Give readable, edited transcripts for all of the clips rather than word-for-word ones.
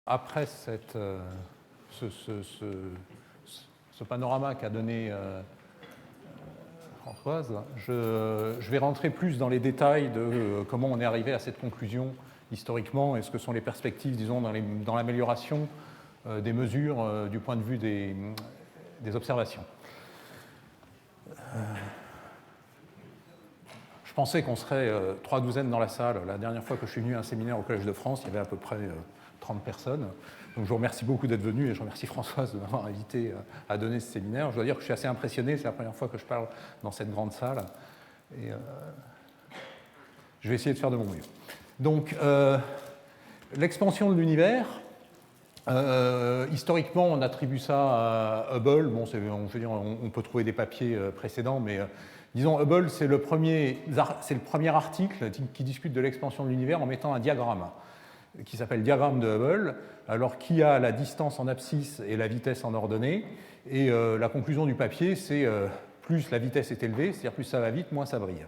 Après ce panorama qu'a donné Françoise, je vais rentrer plus dans les détails de comment on est arrivé à cette conclusion historiquement et ce que sont les perspectives, disons, dans l'amélioration des mesures du point de vue des observations. Je pensais qu'on serait 3 douzaines dans la salle. La dernière fois que je suis venu à un séminaire au Collège de France, il y avait à peu près 30 personnes. Donc je vous remercie beaucoup d'être venu et je remercie Françoise de m'avoir invité à donner ce séminaire. Je dois dire que je suis assez impressionné, c'est la première fois que je parle dans cette grande salle. Et je vais essayer de faire de mon mieux. Donc, l'expansion de l'univers, historiquement, on attribue ça à Hubble. Bon, on peut trouver des papiers précédents, mais disons, Hubble, c'est le premier article qui discute de l'expansion de l'univers en mettant un diagramme qui s'appelle diagramme de Hubble, alors qui a la distance en abscisse et la vitesse en ordonnée. Et la conclusion du papier, c'est plus la vitesse est élevée, c'est-à-dire plus ça va vite, moins ça brille.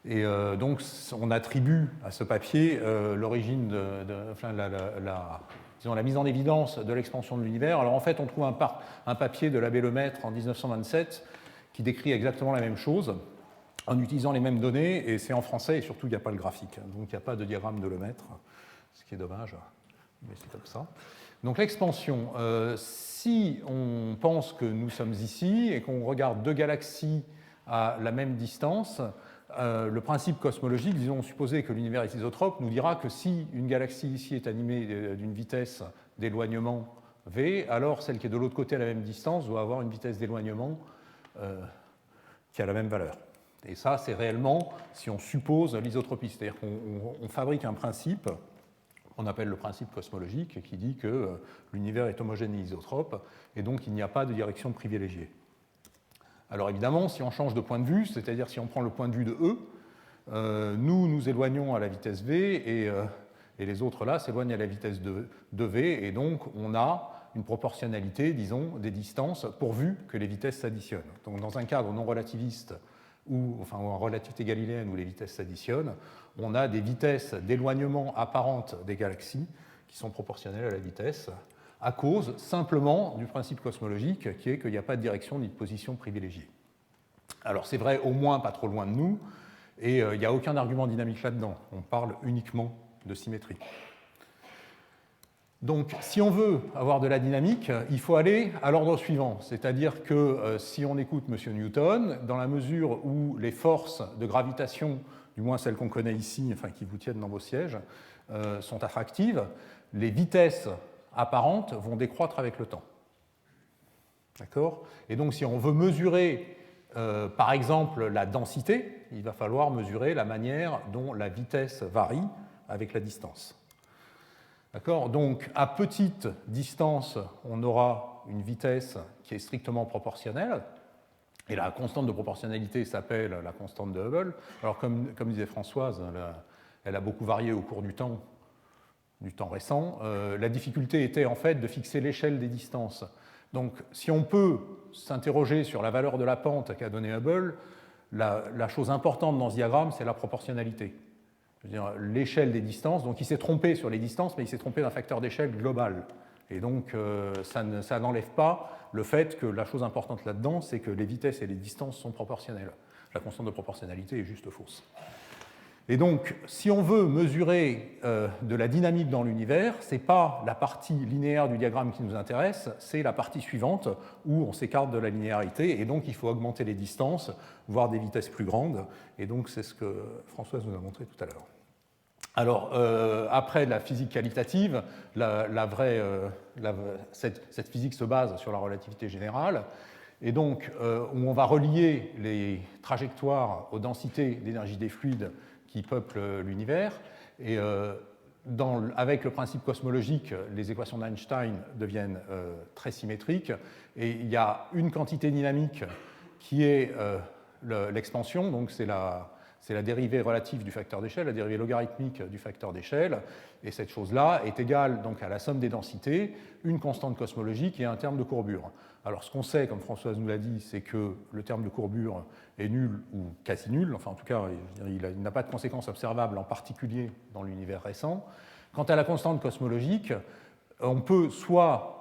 Et donc, on attribue à ce papier l'origine la mise en évidence de l'expansion de l'univers. Alors, en fait, on trouve un papier de l'abbé Lemaître en 1927 qui décrit exactement la même chose en utilisant les mêmes données, et c'est en français, et surtout, il n'y a pas le graphique. Donc, il n'y a pas de diagramme de Lemaître, ce qui est dommage, mais c'est comme ça. Donc, l'expansion, si on pense que nous sommes ici et qu'on regarde deux galaxies à la même distance, le principe cosmologique, disons, supposer que l'univers est isotrope, nous dira que si une galaxie ici est animée d'une vitesse d'éloignement v, alors celle qui est de l'autre côté à la même distance doit avoir une vitesse d'éloignement qui a la même valeur. Et ça, c'est réellement si on suppose l'isotropie, c'est-à-dire qu'on fabrique un principe qu'on appelle le principe cosmologique qui dit que l'univers est homogène et isotrope, et donc il n'y a pas de direction privilégiée. Alors évidemment, si on change de point de vue, c'est-à-dire si on prend le point de vue de E, nous nous éloignons à la vitesse v et les autres là s'éloignent à la vitesse de v, et donc on a une proportionnalité, disons, des distances pourvu que les vitesses s'additionnent. Donc dans un cadre non relativiste ou en relativité galiléenne où les vitesses s'additionnent, on a des vitesses d'éloignement apparentes des galaxies qui sont proportionnelles à la vitesse, à cause simplement du principe cosmologique qui est qu'il n'y a pas de direction ni de position privilégiée. Alors c'est vrai au moins pas trop loin de nous, et il n'y a aucun argument dynamique là-dedans, on parle uniquement de symétrie. Donc si on veut avoir de la dynamique, il faut aller à l'ordre suivant, c'est-à-dire que si on écoute M. Newton, dans la mesure où les forces de gravitation, du moins celles qu'on connaît ici, enfin qui vous tiennent dans vos sièges, sont attractives, les vitesses apparentes vont décroître avec le temps. D'accord ? Et donc, si on veut mesurer, par exemple, la densité, il va falloir mesurer la manière dont la vitesse varie avec la distance. D'accord ? Donc, à petite distance, on aura une vitesse qui est strictement proportionnelle, et la constante de proportionnalité s'appelle la constante de Hubble. Alors, comme disait Françoise, elle a beaucoup varié au cours du temps récent, la difficulté était en fait de fixer l'échelle des distances. Donc, si on peut s'interroger sur la valeur de la pente qu'a donnée Hubble, la chose importante dans ce diagramme, c'est la proportionnalité. Je veux dire, l'échelle des distances, donc il s'est trompé sur les distances, mais il s'est trompé d'un facteur d'échelle global. Et donc, ça n'enlève pas le fait que la chose importante là-dedans, c'est que les vitesses et les distances sont proportionnelles. La constante de proportionnalité est juste fausse. Et donc, si on veut mesurer de la dynamique dans l'univers, ce n'est pas la partie linéaire du diagramme qui nous intéresse, c'est la partie suivante où on s'écarte de la linéarité, et donc il faut augmenter les distances, voire des vitesses plus grandes, et donc c'est ce que Françoise nous a montré tout à l'heure. Alors, après la physique qualitative, cette physique se base sur la relativité générale, et donc on va relier les trajectoires aux densités d'énergie des fluides qui peuplent l'univers, et avec le principe cosmologique, les équations d'Einstein deviennent très symétriques, et il y a une quantité dynamique qui est l'expansion, donc c'est la dérivée relative du facteur d'échelle, la dérivée logarithmique du facteur d'échelle, et cette chose-là est égale donc à la somme des densités, une constante cosmologique et un terme de courbure. Alors ce qu'on sait, comme Françoise nous l'a dit, c'est que le terme de courbure est nul ou quasi nul, enfin en tout cas il n'a pas de conséquences observables, en particulier dans l'univers récent. Quant à la constante cosmologique, on peut soit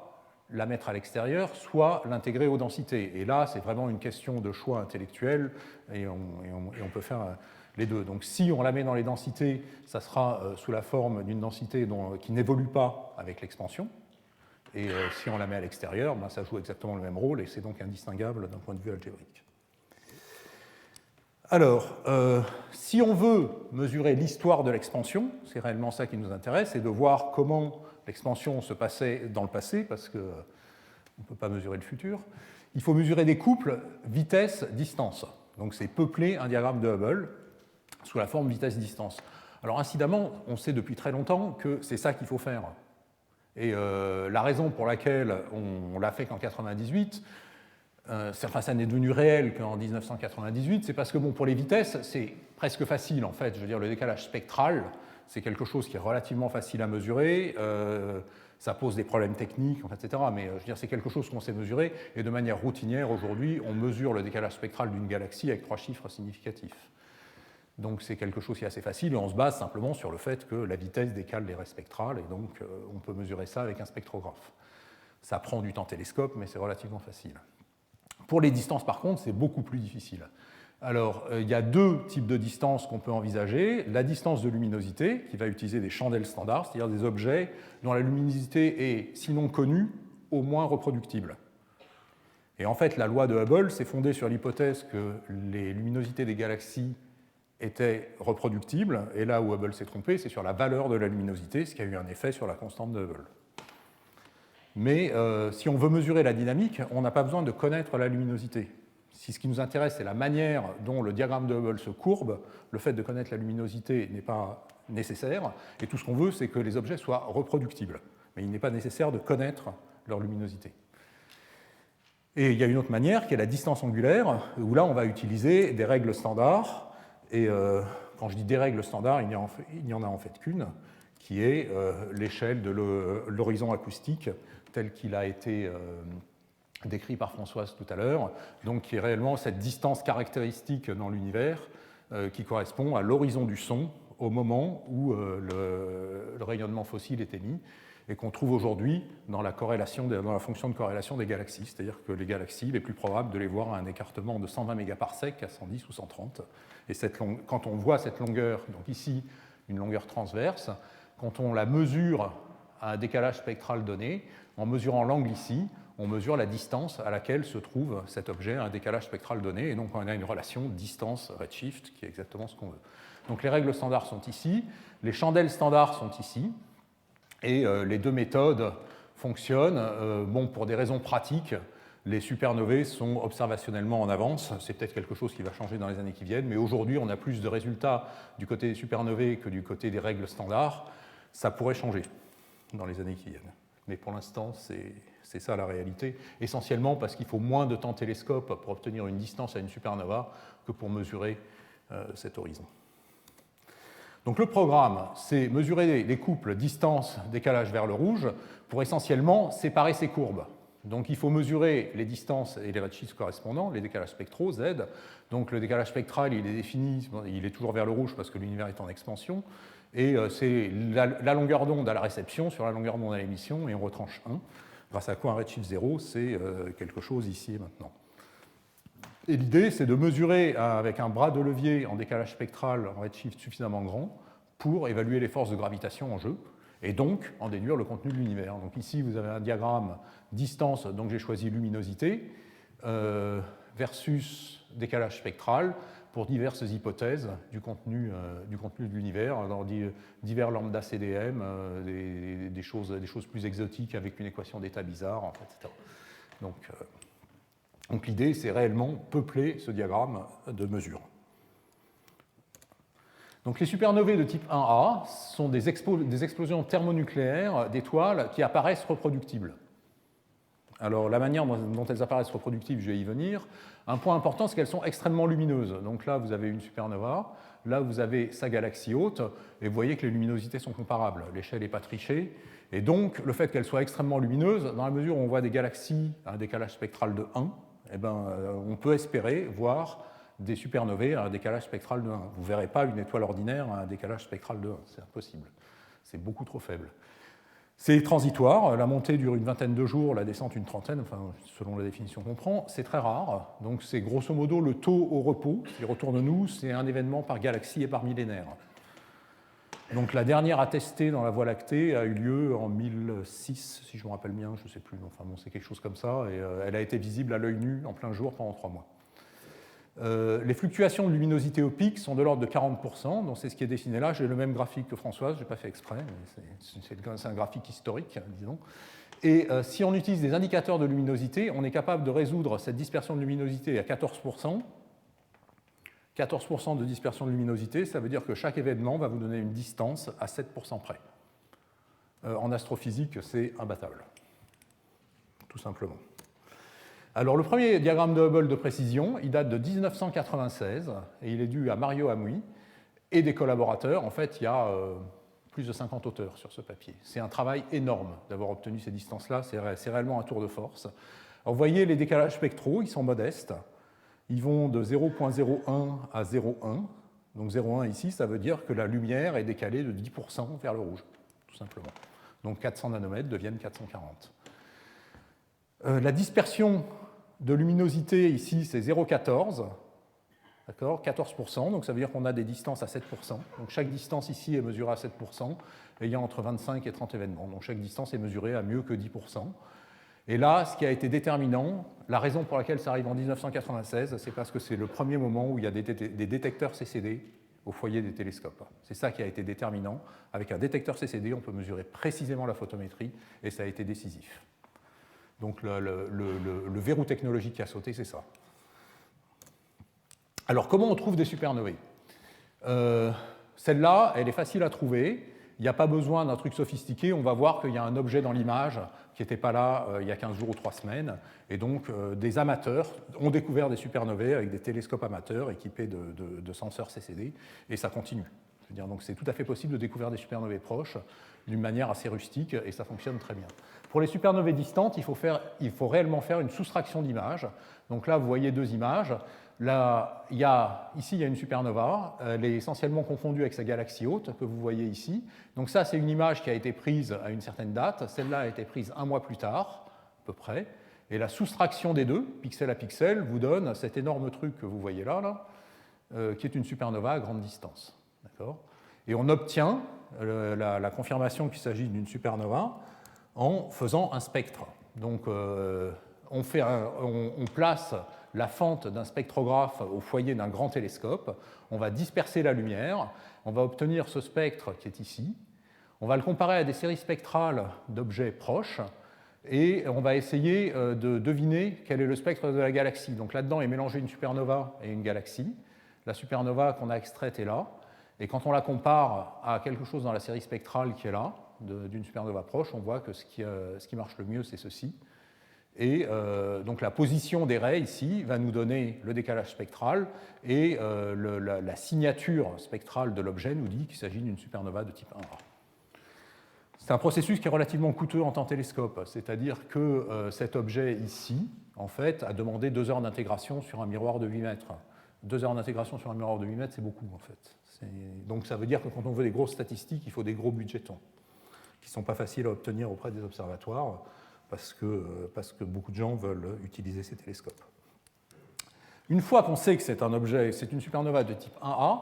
la mettre à l'extérieur, soit l'intégrer aux densités. Et là, c'est vraiment une question de choix intellectuel, et on peut faire les deux. Donc si on la met dans les densités, ça sera sous la forme d'une densité qui n'évolue pas avec l'expansion. Et si on la met à l'extérieur, ben, ça joue exactement le même rôle, et c'est donc indistinguable d'un point de vue algébrique. Alors, si on veut mesurer l'histoire de l'expansion, c'est réellement ça qui nous intéresse, et de voir comment l'expansion se passait dans le passé, parce qu'on ne peut pas mesurer le futur, il faut mesurer des couples vitesse-distance. Donc c'est peupler un diagramme de Hubble sous la forme vitesse-distance. Alors incidemment, on sait depuis très longtemps que c'est ça qu'il faut faire. Et la raison pour laquelle on l'a fait qu'en 1998, ça n'est devenu réel qu'en 1998, c'est parce que bon, pour les vitesses, c'est presque facile en fait. Je veux dire, le décalage spectral, c'est quelque chose qui est relativement facile à mesurer. Ça pose des problèmes techniques, etc. Mais je veux dire, c'est quelque chose qu'on sait mesurer. Et de manière routinière, aujourd'hui, on mesure le décalage spectral d'une galaxie avec 3 chiffres significatifs. Donc c'est quelque chose qui est assez facile. Et on se base simplement sur le fait que la vitesse décale les raies spectrales. Et donc on peut mesurer ça avec un spectrographe. Ça prend du temps télescope, mais c'est relativement facile. Pour les distances, par contre, c'est beaucoup plus difficile. Alors, il y a deux types de distances qu'on peut envisager. La distance de luminosité, qui va utiliser des chandelles standards, c'est-à-dire des objets dont la luminosité est, sinon connue, au moins reproductible. Et en fait, la loi de Hubble s'est fondée sur l'hypothèse que les luminosités des galaxies étaient reproductibles, et là où Hubble s'est trompé, c'est sur la valeur de la luminosité, ce qui a eu un effet sur la constante de Hubble. Mais si on veut mesurer la dynamique, on n'a pas besoin de connaître la luminosité. Si ce qui nous intéresse, c'est la manière dont le diagramme de Hubble se courbe, le fait de connaître la luminosité n'est pas nécessaire, et tout ce qu'on veut, c'est que les objets soient reproductibles. Mais il n'est pas nécessaire de connaître leur luminosité. Et il y a une autre manière, qui est la distance angulaire, où là, on va utiliser des règles standards, et quand je dis des règles standards, il n'y en a en fait qu'une, qui est l'échelle de l'horizon acoustique, tel qu'il a été décrit par Françoise tout à l'heure, donc qui est réellement cette distance caractéristique dans l'univers qui correspond à l'horizon du son au moment où le rayonnement fossile est émis, et qu'on trouve aujourd'hui dans la fonction de corrélation des galaxies, c'est-à-dire que les galaxies, il est plus probable de les voir à un écartement de 120 mégaparsecs à 110 ou 130. Et quand on voit cette longueur, donc ici une longueur transverse, quand on la mesure à un décalage spectral donné, en mesurant l'angle ici, on mesure la distance à laquelle se trouve cet objet à un décalage spectral donné, et donc on a une relation distance-redshift qui est exactement ce qu'on veut. Donc les règles standards sont ici, les chandelles standards sont ici, et les deux méthodes fonctionnent. Bon, pour des raisons pratiques, les supernovae sont observationnellement en avance. C'est peut-être quelque chose qui va changer dans les années qui viennent, mais aujourd'hui, on a plus de résultats du côté des supernovae que du côté des règles standards. Ça pourrait changer dans les années qui viennent. Mais pour l'instant, c'est ça la réalité, essentiellement parce qu'il faut moins de temps télescope pour obtenir une distance à une supernova que pour mesurer cet horizon. Donc le programme, c'est mesurer les couples distance-décalage vers le rouge pour essentiellement séparer ces courbes. Donc il faut mesurer les distances et les redshifts correspondants, les décalages spectraux, Z. Donc le décalage spectral, il est défini, il est toujours vers le rouge parce que l'univers est en expansion. Et c'est la longueur d'onde à la réception sur la longueur d'onde à l'émission, et on retranche 1. Grâce à quoi un redshift 0, c'est quelque chose ici et maintenant. Et l'idée, c'est de mesurer avec un bras de levier en décalage spectral en redshift suffisamment grand pour évaluer les forces de gravitation en jeu, et donc en déduire le contenu de l'univers. Donc ici, vous avez un diagramme distance, donc j'ai choisi luminosité, versus décalage spectral pour diverses hypothèses du contenu de l'univers, dans divers lambda CDM, des choses plus exotiques avec une équation d'état bizarre, etc. Donc l'idée, c'est réellement peupler ce diagramme de mesure. Donc les supernovae de type 1A sont des explosions thermonucléaires d'étoiles qui apparaissent reproductibles. Alors la manière dont elles apparaissent reproductibles, je vais y venir. Un point important, c'est qu'elles sont extrêmement lumineuses. Donc là, vous avez une supernova, là, vous avez sa galaxie haute, et vous voyez que les luminosités sont comparables. L'échelle n'est pas trichée. Et donc, le fait qu'elles soient extrêmement lumineuses, dans la mesure où on voit des galaxies à un décalage spectral de 1, eh ben, on peut espérer voir des supernovae à un décalage spectral de 1. Vous ne verrez pas une étoile ordinaire à un décalage spectral de 1, c'est impossible. C'est beaucoup trop faible. C'est transitoire, la montée dure une vingtaine de jours, la descente une trentaine, enfin, selon la définition qu'on prend, c'est très rare. Donc c'est grosso modo le taux au repos qui retourne nous, c'est un événement par galaxie et par millénaire. Donc la dernière attestée dans la Voie lactée a eu lieu en 1006, si je me rappelle bien, je ne sais plus, enfin bon, c'est quelque chose comme ça, et elle a été visible à l'œil nu en plein jour pendant 3 mois. Les fluctuations de luminosité au pic sont de l'ordre de 40%, donc c'est ce qui est dessiné là. J'ai le même graphique que Françoise, je n'ai pas fait exprès, c'est un graphique historique, disons. Et si on utilise des indicateurs de luminosité, on est capable de résoudre cette dispersion de luminosité à 14%. 14% de dispersion de luminosité, ça veut dire que chaque événement va vous donner une distance à 7% près. En astrophysique, c'est imbattable, tout simplement. Alors, le premier diagramme de Hubble de précision, il date de 1996 et il est dû à Mario Amui et des collaborateurs. En fait, il y a plus de 50 auteurs sur ce papier. C'est un travail énorme d'avoir obtenu ces distances-là, c'est réellement un tour de force. Alors, vous voyez les décalages spectraux, ils sont modestes. Ils vont de 0,01 à 0,1. Donc 0,1 ici, ça veut dire que la lumière est décalée de 10% vers le rouge, tout simplement. Donc 400 nanomètres deviennent 440. La dispersion de luminosité ici, c'est 0,14, d'accord, 14%, donc ça veut dire qu'on a des distances à 7%. Donc chaque distance ici est mesurée à 7%, ayant entre 25 et 30 événements. Donc chaque distance est mesurée à mieux que 10%. Et là, ce qui a été déterminant, la raison pour laquelle ça arrive en 1996, c'est parce que c'est le premier moment où il y a des détecteurs CCD au foyer des télescopes. C'est ça qui a été déterminant. Avec un détecteur CCD, on peut mesurer précisément la photométrie, et ça a été décisif. Donc le verrou technologique qui a sauté, c'est ça. Alors comment on trouve des supernovae? Celle-là, elle est facile à trouver. Il n'y a pas besoin d'un truc sophistiqué. On va voir qu'il y a un objet dans l'image qui n'était pas là il y a 15 jours ou 3 semaines. Et donc des amateurs ont découvert des supernovae avec des télescopes amateurs équipés de senseurs CCD. Et ça continue. Je veux dire, donc c'est tout à fait possible de découvrir des supernovae proches d'une manière assez rustique et ça fonctionne très bien. Pour les supernovae distantes, il faut réellement faire une soustraction d'images. Donc là, vous voyez 2 images. Là, ici, il y a une supernova. Elle est essentiellement confondue avec sa galaxie haute que vous voyez ici. Donc ça, c'est une image qui a été prise à une certaine date. Celle-là a été prise 1 mois plus tard, à peu près. Et la soustraction des deux, pixel à pixel, vous donne cet énorme truc que vous voyez là, qui est une supernova à grande distance. D'accord ? Et on obtient la confirmation qu'il s'agit d'une supernova en faisant un spectre. Donc on place la fente d'un spectrographe au foyer d'un grand télescope, on va disperser la lumière, on va obtenir ce spectre qui est ici, on va le comparer à des séries spectrales d'objets proches, et on va essayer de deviner quel est le spectre de la galaxie. Donc là-dedans est mélangé une supernova et une galaxie. La supernova qu'on a extraite est là, et quand on la compare à quelque chose dans la série spectrale qui est là, d'une supernova proche, on voit que ce qui marche le mieux, c'est ceci. Et donc la position des raies ici va nous donner le décalage spectral, et la signature spectrale de l'objet nous dit qu'il s'agit d'une supernova de type 1A. C'est un processus qui est relativement coûteux en temps télescope, c'est-à-dire que cet objet ici, en fait, a demandé 2 heures d'intégration sur un miroir de 8 mètres. 2 heures d'intégration sur un miroir de 8 mètres, c'est beaucoup, en fait. Donc ça veut dire que quand on veut des grosses statistiques, il faut des gros budgetons, qui ne sont pas faciles à obtenir auprès des observatoires, parce que beaucoup de gens veulent utiliser ces télescopes. Une fois qu'on sait que c'est un objet, c'est une supernova de type 1A,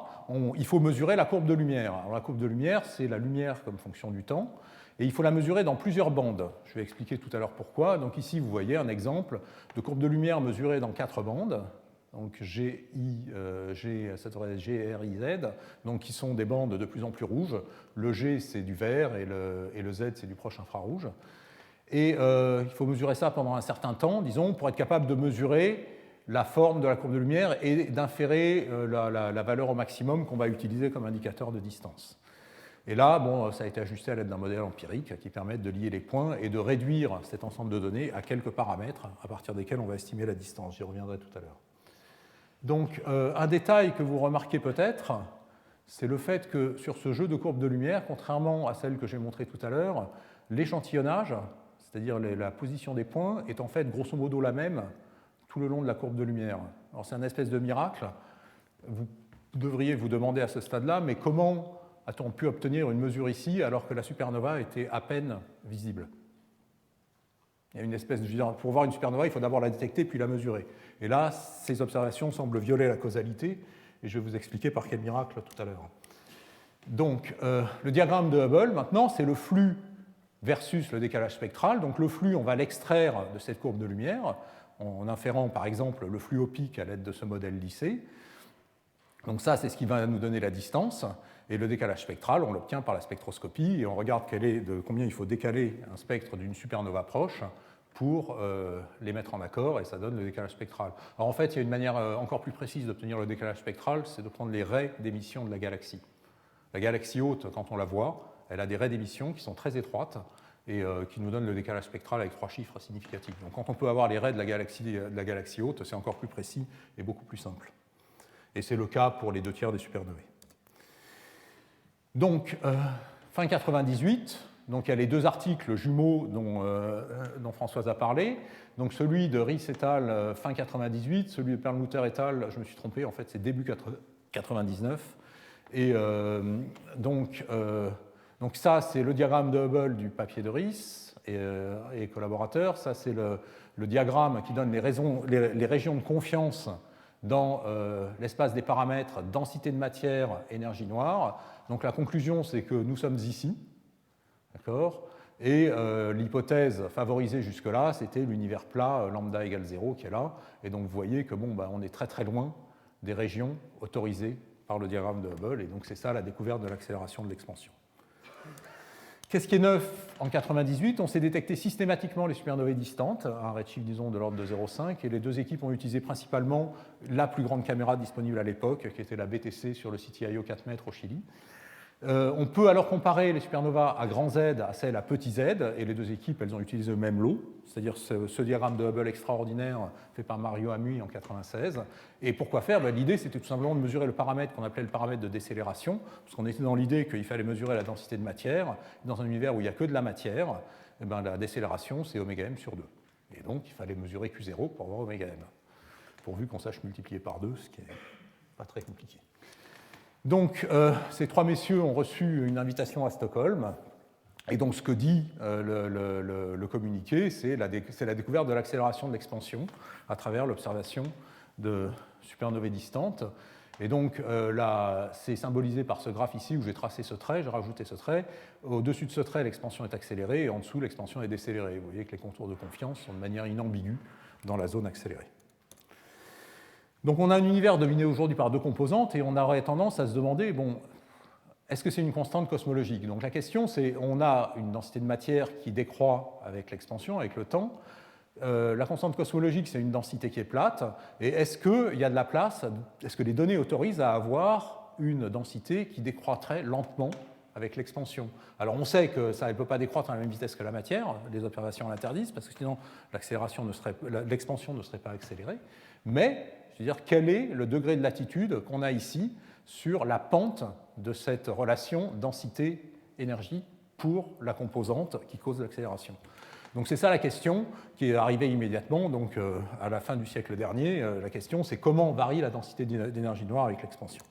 il faut mesurer la courbe de lumière. Alors, la courbe de lumière, c'est la lumière comme fonction du temps, et il faut la mesurer dans plusieurs bandes. Je vais expliquer tout à l'heure pourquoi. Donc ici, vous voyez un exemple de courbe de lumière mesurée dans 4 bandes, donc G, R, I, Z, donc qui sont des bandes de plus en plus rouges. Le G, c'est du vert, et le Z, c'est du proche infrarouge. Et il faut mesurer ça pendant un certain temps, disons, pour être capable de mesurer la forme de la courbe de lumière et d'inférer la valeur au maximum qu'on va utiliser comme indicateur de distance. Et là, bon, ça a été ajusté à l'aide d'un modèle empirique qui permet de lier les points et de réduire cet ensemble de données à quelques paramètres à partir desquels on va estimer la distance. J'y reviendrai tout à l'heure. Donc, un détail que vous remarquez peut-être, c'est le fait que sur ce jeu de courbes de lumière, contrairement à celle que j'ai montrée tout à l'heure, l'échantillonnage, c'est-à-dire la position des points, est en fait grosso modo la même tout le long de la courbe de lumière. Alors c'est un espèce de miracle. Vous devriez vous demander à ce stade-là, mais comment a-t-on pu obtenir une mesure ici alors que la supernova était à peine visible? Il y a une espèce de... Pour voir une supernova, il faut d'abord la détecter puis la mesurer. Et là, ces observations semblent violer la causalité, et je vais vous expliquer par quel miracle tout à l'heure. Donc, le diagramme de Hubble, maintenant, c'est le flux versus le décalage spectral. Donc, le flux, on va l'extraire de cette courbe de lumière, en inférant, par exemple, le flux au pic à l'aide de ce modèle lissé. Donc ça, c'est ce qui va nous donner la distance. Et le décalage spectral, on l'obtient par la spectroscopie, et on regarde combien il faut décaler un spectre d'une supernova proche pour les mettre en accord, et ça donne le décalage spectral. Alors en fait, il y a une manière encore plus précise d'obtenir le décalage spectral, c'est de prendre les raies d'émission de la galaxie. La galaxie haute, quand on la voit, elle a des raies d'émission qui sont très étroites et qui nous donnent le décalage spectral avec 3 chiffres significatifs. Donc quand on peut avoir les raies de la galaxie haute, c'est encore plus précis et beaucoup plus simple. Et c'est le cas pour les 2/3 des supernovae. Donc, fin 98, donc il y a les 2 articles jumeaux dont Françoise a parlé. Donc celui de Ries et al. Fin 98, celui de Perlmutter et al. Je me suis trompé, en fait c'est début 99. Et donc ça, c'est le diagramme de Hubble du papier de Ries et collaborateurs. Ça, c'est le diagramme qui donne les régions de confiance dans l'espace des paramètres densité de matière, énergie noire. Donc la conclusion, c'est que nous sommes ici, d'accord ? Et l'hypothèse favorisée jusque-là, c'était l'univers plat lambda égale 0 qui est là. Et donc vous voyez que on est très très loin des régions autorisées par le diagramme de Hubble. Et donc c'est ça la découverte de l'accélération de l'expansion. Qu'est-ce qui est neuf en 98? On s'est détecté systématiquement les supernovae distantes, à un redshift, disons, de l'ordre de 0,5, et les 2 équipes ont utilisé principalement la plus grande caméra disponible à l'époque, qui était la BTC sur le CTIO 4 mètres au Chili. On peut alors comparer les supernovas à grand Z à celles à petit z, et les 2 équipes, elles ont utilisé le même lot, c'est-à-dire ce diagramme de Hubble extraordinaire fait par Mario Amui en 1996. Et pourquoi faire? L'idée, c'était tout simplement de mesurer le paramètre qu'on appelait le paramètre de décélération, parce qu'on était dans l'idée qu'il fallait mesurer la densité de matière. Dans un univers où il n'y a que de la matière, la décélération, c'est ωm sur 2. Et donc, il fallait mesurer Q0 pour avoir ωm, pourvu qu'on sache multiplier par 2, ce qui n'est pas très compliqué. Donc, ces 3 messieurs ont reçu une invitation à Stockholm. Et donc, ce que dit le communiqué, c'est la découverte de l'accélération de l'expansion à travers l'observation de supernovae distantes. Et donc, là, c'est symbolisé par ce graphe ici où j'ai tracé ce trait, j'ai rajouté ce trait. Au-dessus de ce trait, l'expansion est accélérée et en dessous, l'expansion est décélérée. Vous voyez que les contours de confiance sont de manière inambiguë dans la zone accélérée. Donc on a un univers dominé aujourd'hui par 2 composantes et on aurait tendance à se demander, est-ce que c'est une constante cosmologique? Donc la question c'est, on a une densité de matière qui décroît avec l'expansion, avec le temps. La constante cosmologique, c'est une densité qui est plate. Et est-ce qu'il y a de la place, est-ce que les données autorisent à avoir une densité qui décroîtrait lentement avec l'expansion? Alors on sait que ça ne peut pas décroître à la même vitesse que la matière, les observations l'interdisent, parce que sinon l'expansion ne serait pas accélérée. Mais c'est-à-dire quel est le degré de latitude qu'on a ici sur la pente de cette relation densité-énergie pour la composante qui cause l'accélération. Donc c'est ça la question qui est arrivée immédiatement, donc à la fin du siècle dernier. La question c'est comment varie la densité d'énergie noire avec l'expansion.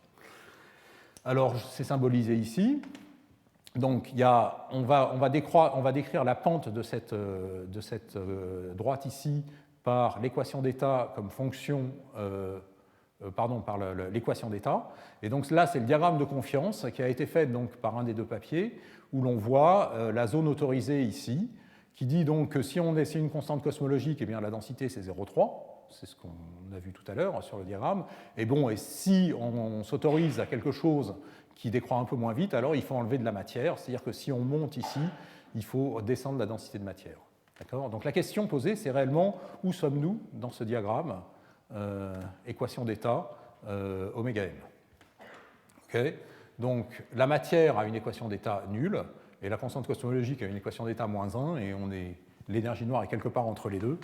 Alors c'est symbolisé ici. Donc on va décrire la pente de cette droite ici par l'équation d'état comme fonction, par l'équation d'état. Et donc là, c'est le diagramme de confiance qui a été fait donc par un des 2 papiers, où l'on voit la zone autorisée ici, qui dit donc que si on essaie une constante cosmologique, eh bien la densité c'est 0,3, c'est ce qu'on a vu tout à l'heure sur le diagramme. Et si on s'autorise à quelque chose qui décroît un peu moins vite, alors il faut enlever de la matière, c'est-à-dire que si on monte ici, il faut descendre la densité de matière. Donc la question posée, c'est réellement où sommes-nous dans ce diagramme, équation d'état, ωm. Okay. Donc la matière a une équation d'état nulle, et la constante cosmologique a une équation d'état -1, et l'énergie noire est quelque part entre les deux,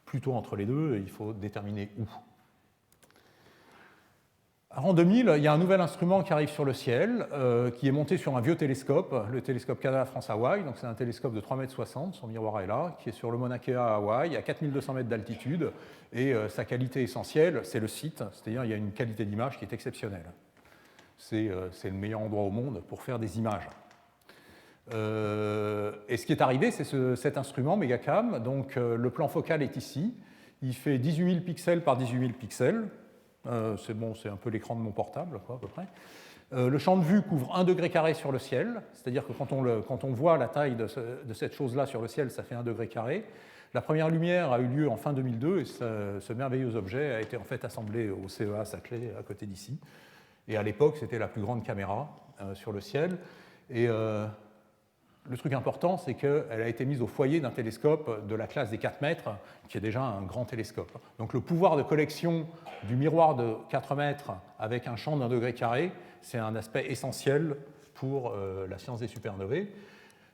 plutôt entre les deux, et il faut déterminer où. En 2000, il y a un nouvel instrument qui arrive sur le ciel, qui est monté sur un vieux télescope, le télescope Canada-France-Hawaï. Donc c'est un télescope de 3,60 m, son miroir est là, qui est sur le Mauna Kea à Hawaï, à 4200 mètres d'altitude. Et sa qualité essentielle, c'est le site, c'est-à-dire il y a une qualité d'image qui est exceptionnelle. c'est le meilleur endroit au monde pour faire des images. Et ce qui est arrivé, c'est cet instrument Megacam. Donc le plan focal est ici. Il fait 18 000 pixels par 18 000 pixels. C'est bon, c'est un peu l'écran de mon portable, quoi, à peu près. Le champ de vue couvre 1 degré carré sur le ciel, c'est-à-dire que quand on voit la taille de cette chose-là sur le ciel, ça fait 1 degré carré. La première lumière a eu lieu en fin 2002 et ce merveilleux objet a été en fait assemblé au CEA Saclay, à côté d'ici. Et à l'époque, c'était la plus grande caméra sur le ciel. Et le truc important, c'est qu'elle a été mise au foyer d'un télescope de la classe des 4 mètres, qui est déjà un grand télescope. Donc le pouvoir de collection du miroir de 4 mètres avec un champ d'1 degré carré, c'est un aspect essentiel pour la science des supernovae.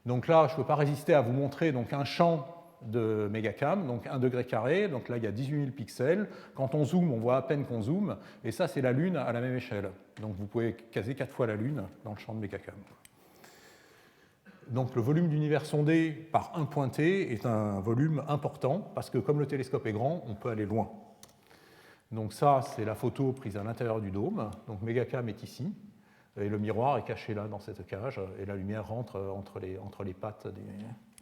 Donc là, je ne peux pas résister à vous montrer donc, un champ de Megacam, donc 1 degré carré. Donc là, il y a 18 000 pixels. Quand on zoome, on voit à peine qu'on zoome. Et ça, c'est la Lune à la même échelle. Donc vous pouvez caser 4 fois la Lune dans le champ de Megacam. Donc le volume d'univers sondé par un pointé est un volume important parce que comme le télescope est grand, on peut aller loin. Donc ça, c'est la photo prise à l'intérieur du dôme. Donc Megacam est ici et le miroir est caché là dans cette cage et la lumière rentre entre les pattes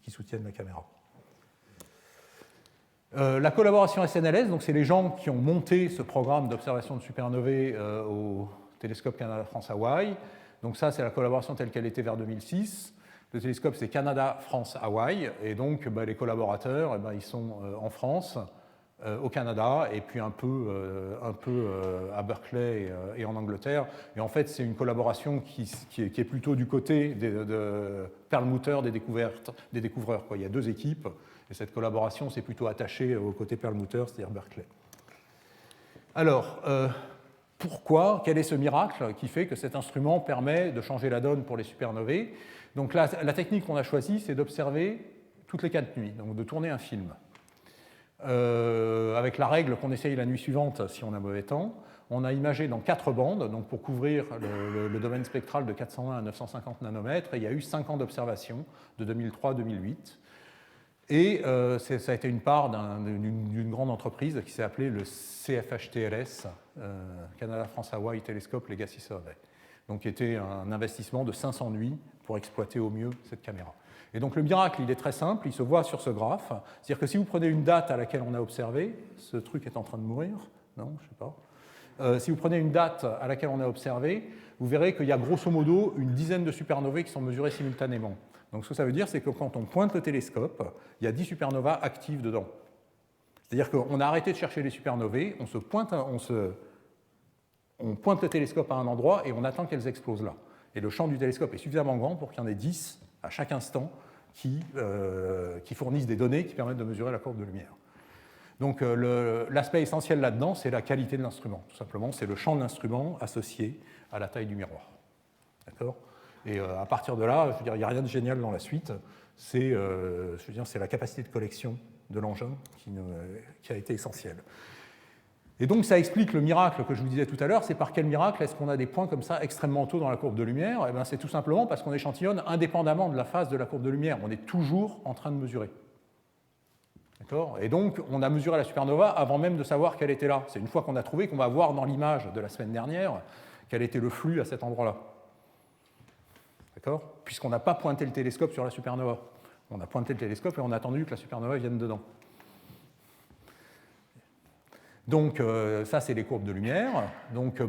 qui soutiennent la caméra. La collaboration SNLS, donc c'est les gens qui ont monté ce programme d'observation de supernovae au télescope Canada-France-Hawaï. Donc ça, c'est la collaboration telle qu'elle était vers 2006. Le télescope, c'est Canada, France, Hawaï, et donc les collaborateurs, ils sont en France, au Canada, et puis un peu à Berkeley et en Angleterre. Et en fait, c'est une collaboration qui est plutôt du côté de Perlmutter des découvreurs, quoi. Il y a 2 équipes, et cette collaboration s'est plutôt attachée au côté Perlmutter, c'est-à-dire Berkeley. Alors, pourquoi? Quel est ce miracle qui fait que cet instrument permet de changer la donne pour les supernovae? Donc la technique qu'on a choisie, c'est d'observer toutes les 4 nuits, donc de tourner un film. Avec la règle qu'on essaye la nuit suivante si on a mauvais temps, on a imagé dans 4 bandes, donc pour couvrir le domaine spectral de 420 à 950 nanomètres, et il y a eu 5 ans d'observation, de 2003 à 2008. Et ça a été une part d'une grande entreprise qui s'est appelée le CFHTLS, Canada France Hawaii Telescope Legacy Survey, donc qui était un investissement de 500 nuits pour exploiter au mieux cette caméra. Et donc le miracle, il est très simple, il se voit sur ce graphe. C'est-à-dire que si vous prenez une date à laquelle on a observé, ce truc est en train de mourir, non, je ne sais pas. Si vous prenez une date à laquelle on a observé, vous verrez qu'il y a grosso modo une dizaine de supernovae qui sont mesurées simultanément. Donc ce que ça veut dire, c'est que quand on pointe le télescope, il y a 10 supernovas actives dedans. C'est-à-dire qu'on a arrêté de chercher les supernovae, on pointe le télescope à un endroit et on attend qu'elles explosent là. Et le champ du télescope est suffisamment grand pour qu'il y en ait 10 à chaque instant qui fournissent des données qui permettent de mesurer la courbe de lumière. Donc l'aspect essentiel là-dedans, c'est la qualité de l'instrument. Tout simplement, c'est le champ de l'instrument associé à la taille du miroir. D'accord ? Et à partir de là, je veux dire, il n'y a rien de génial dans la suite. C'est la capacité de collection de l'engin qui a été essentielle. Et donc ça explique le miracle que je vous disais tout à l'heure. C'est par quel miracle est-ce qu'on a des points comme ça extrêmement tôt dans la courbe de lumière? Eh bien, c'est tout simplement parce qu'on échantillonne indépendamment de la phase de la courbe de lumière. On est toujours en train de mesurer. D'accord? Et donc on a mesuré la supernova avant même de savoir qu'elle était là. C'est une fois qu'on a trouvé qu'on va voir dans l'image de la semaine dernière quel était le flux à cet endroit-là. D'accord? Puisqu'on n'a pas pointé le télescope sur la supernova. On a pointé le télescope et on a attendu que la supernova vienne dedans. Donc ça, c'est les courbes de lumière. Donc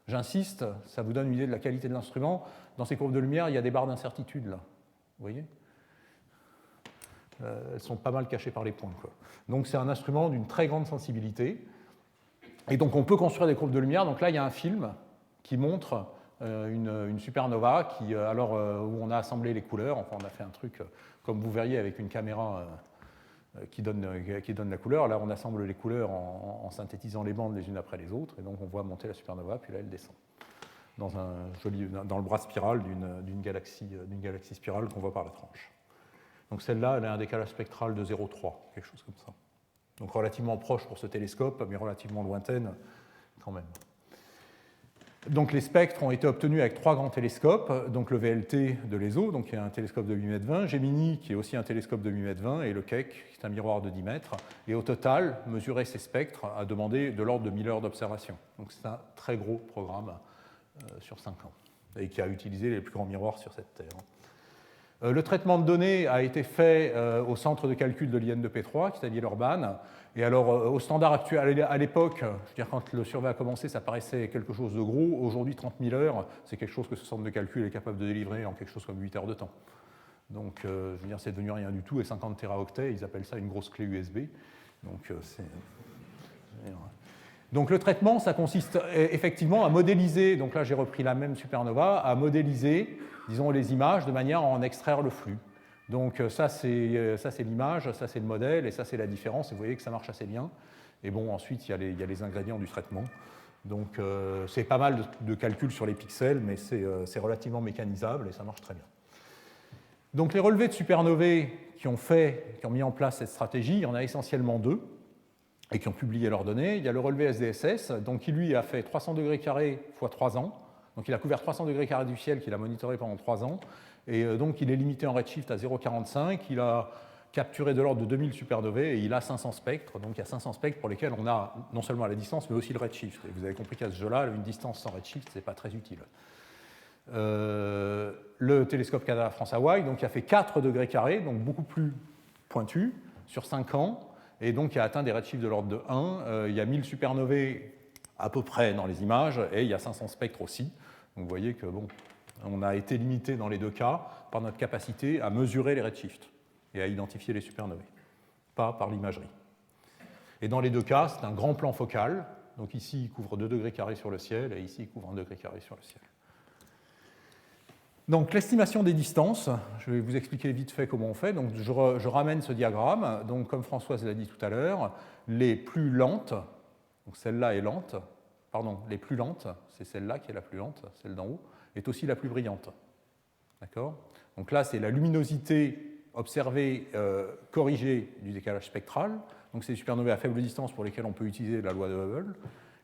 j'insiste, ça vous donne une idée de la qualité de l'instrument. Dans ces courbes de lumière, il y a des barres d'incertitude, là. Vous voyez? Elles sont pas mal cachées par les points, quoi. Donc c'est un instrument d'une très grande sensibilité. Et donc on peut construire des courbes de lumière. Donc là, il y a un film qui montre une supernova où on a assemblé les couleurs. Enfin, on a fait un truc, comme vous verriez, avec une caméra qui donne la couleur. Là, on assemble les couleurs en synthétisant les bandes les unes après les autres. Et donc, on voit monter la supernova, puis là, elle descend dans le bras spiral d'une galaxie spirale qu'on voit par la tranche. Donc, celle-là, elle a un décalage spectral de 0,3, quelque chose comme ça. Donc, relativement proche pour ce télescope, mais relativement lointaine quand même. Donc les spectres ont été obtenus avec 3 grands télescopes, donc le VLT de l'ESO, donc qui est un télescope de 8 m 20, Gemini qui est aussi un télescope de 8 m 20 et le Keck qui est un miroir de 10 mètres. Et au total, mesurer ces spectres a demandé de l'ordre de 1000 heures d'observation. Donc c'est un très gros programme sur 5 ans et qui a utilisé les plus grands miroirs sur cette Terre. Le traitement de données a été fait au centre de calcul de l'IN de P3, qui est à Villeurbanne. Et alors, au standard actuel, à l'époque, je veux dire, quand le survey a commencé, ça paraissait quelque chose de gros. Aujourd'hui, 30 000 heures, c'est quelque chose que ce centre de calcul est capable de délivrer en quelque chose comme 8 heures de temps. Donc, je veux dire, c'est devenu rien du tout. Et 50 téraoctets, ils appellent ça une grosse clé USB. Donc, le traitement, ça consiste effectivement à modéliser, donc là j'ai repris la même supernova, à modéliser, disons, les images de manière à en extraire le flux. Donc ça c'est l'image, ça c'est le modèle, et ça c'est la différence, et vous voyez que ça marche assez bien. Et bon, ensuite il y a les ingrédients du traitement. Donc c'est pas mal de calculs sur les pixels, mais c'est relativement mécanisable et ça marche très bien. Donc les relevés de supernovae qui ont mis en place cette stratégie, il y en a essentiellement 2. Et qui ont publié leurs données. Il y a le relevé SDSS, donc qui lui a fait 300 degrés carrés x 3 ans. Donc il a couvert 300 degrés carrés du ciel qu'il a monitoré pendant 3 ans. Et donc il est limité en redshift à 0,45. Il a capturé de l'ordre de 2000 supernovae et il a 500 spectres. Donc il y a 500 spectres pour lesquels on a non seulement la distance, mais aussi le redshift. Et vous avez compris qu'à ce jeu-là, une distance sans redshift, ce n'est pas très utile. Le télescope Canada France Hawaii, donc, qui a fait 4 degrés carrés, donc beaucoup plus pointu, sur 5 ans. Et donc il a atteint des redshifts de l'ordre de 1. Il y a 1000 supernovae à peu près dans les images, et il y a 500 spectres aussi. Donc vous voyez que bon, on a été limité dans les 2 cas par notre capacité à mesurer les redshifts et à identifier les supernovae, pas par l'imagerie. Et dans les 2 cas, c'est un grand plan focal. Donc ici, il couvre 2 degrés carrés sur le ciel, et ici, il couvre 1 degré carré sur le ciel. Donc l'estimation des distances, je vais vous expliquer vite fait comment on fait. Donc je ramène ce diagramme. Donc comme Françoise l'a dit tout à l'heure, les plus lentes, donc celle-là est lente, pardon, les plus lentes, c'est celle-là qui est la plus lente, celle d'en haut, est aussi la plus brillante. D'accord ? Donc là, c'est la luminosité observée, corrigée du décalage spectral. Donc c'est des supernovae à faible distance pour lesquelles on peut utiliser la loi de Hubble.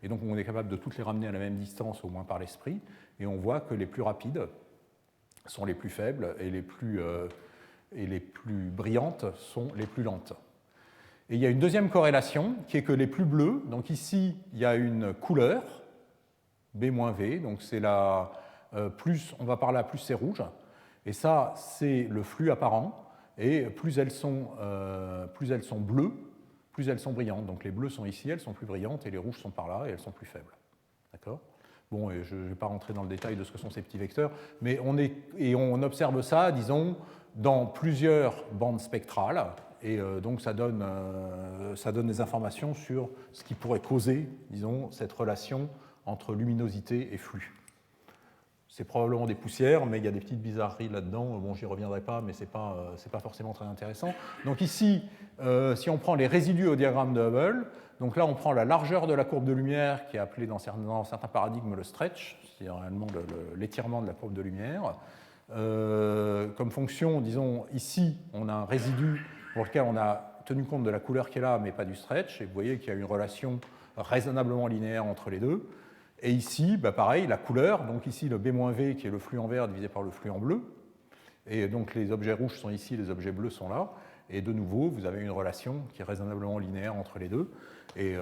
Et donc on est capable de toutes les ramener à la même distance, au moins par l'esprit. Et on voit que les plus rapides sont les plus faibles et les plus brillantes sont les plus lentes. Et il y a une deuxième corrélation qui est que les plus bleus, donc ici il y a une couleur, B-V, donc c'est la plus, on va par là, plus c'est rouge, et ça c'est le flux apparent, et plus elles sont bleues, plus elles sont brillantes. Donc les bleues sont ici, elles sont plus brillantes, et les rouges sont par là, et elles sont plus faibles. D'accord ? Bon, je ne vais pas rentrer dans le détail de ce que sont ces petits vecteurs, mais on observe ça, disons, dans plusieurs bandes spectrales, et donc ça donne des informations sur ce qui pourrait causer, disons, cette relation entre luminosité et flux. C'est probablement des poussières, mais il y a des petites bizarreries là-dedans. Bon, j'y reviendrai pas, mais ce n'est pas forcément très intéressant. Donc ici, si on prend les résidus au diagramme de Hubble, donc là on prend la largeur de la courbe de lumière, qui est appelée dans certains paradigmes le stretch, c'est réellement l'étirement de la courbe de lumière. Comme fonction, disons, ici, on a un résidu pour lequel on a tenu compte de la couleur qui est là, mais pas du stretch, et vous voyez qu'il y a une relation raisonnablement linéaire entre les deux. Et ici, pareil, la couleur, donc ici le B-V qui est le flux en vert divisé par le flux en bleu. Et donc les objets rouges sont ici, les objets bleus sont là. Et de nouveau, vous avez une relation qui est raisonnablement linéaire entre les deux. Et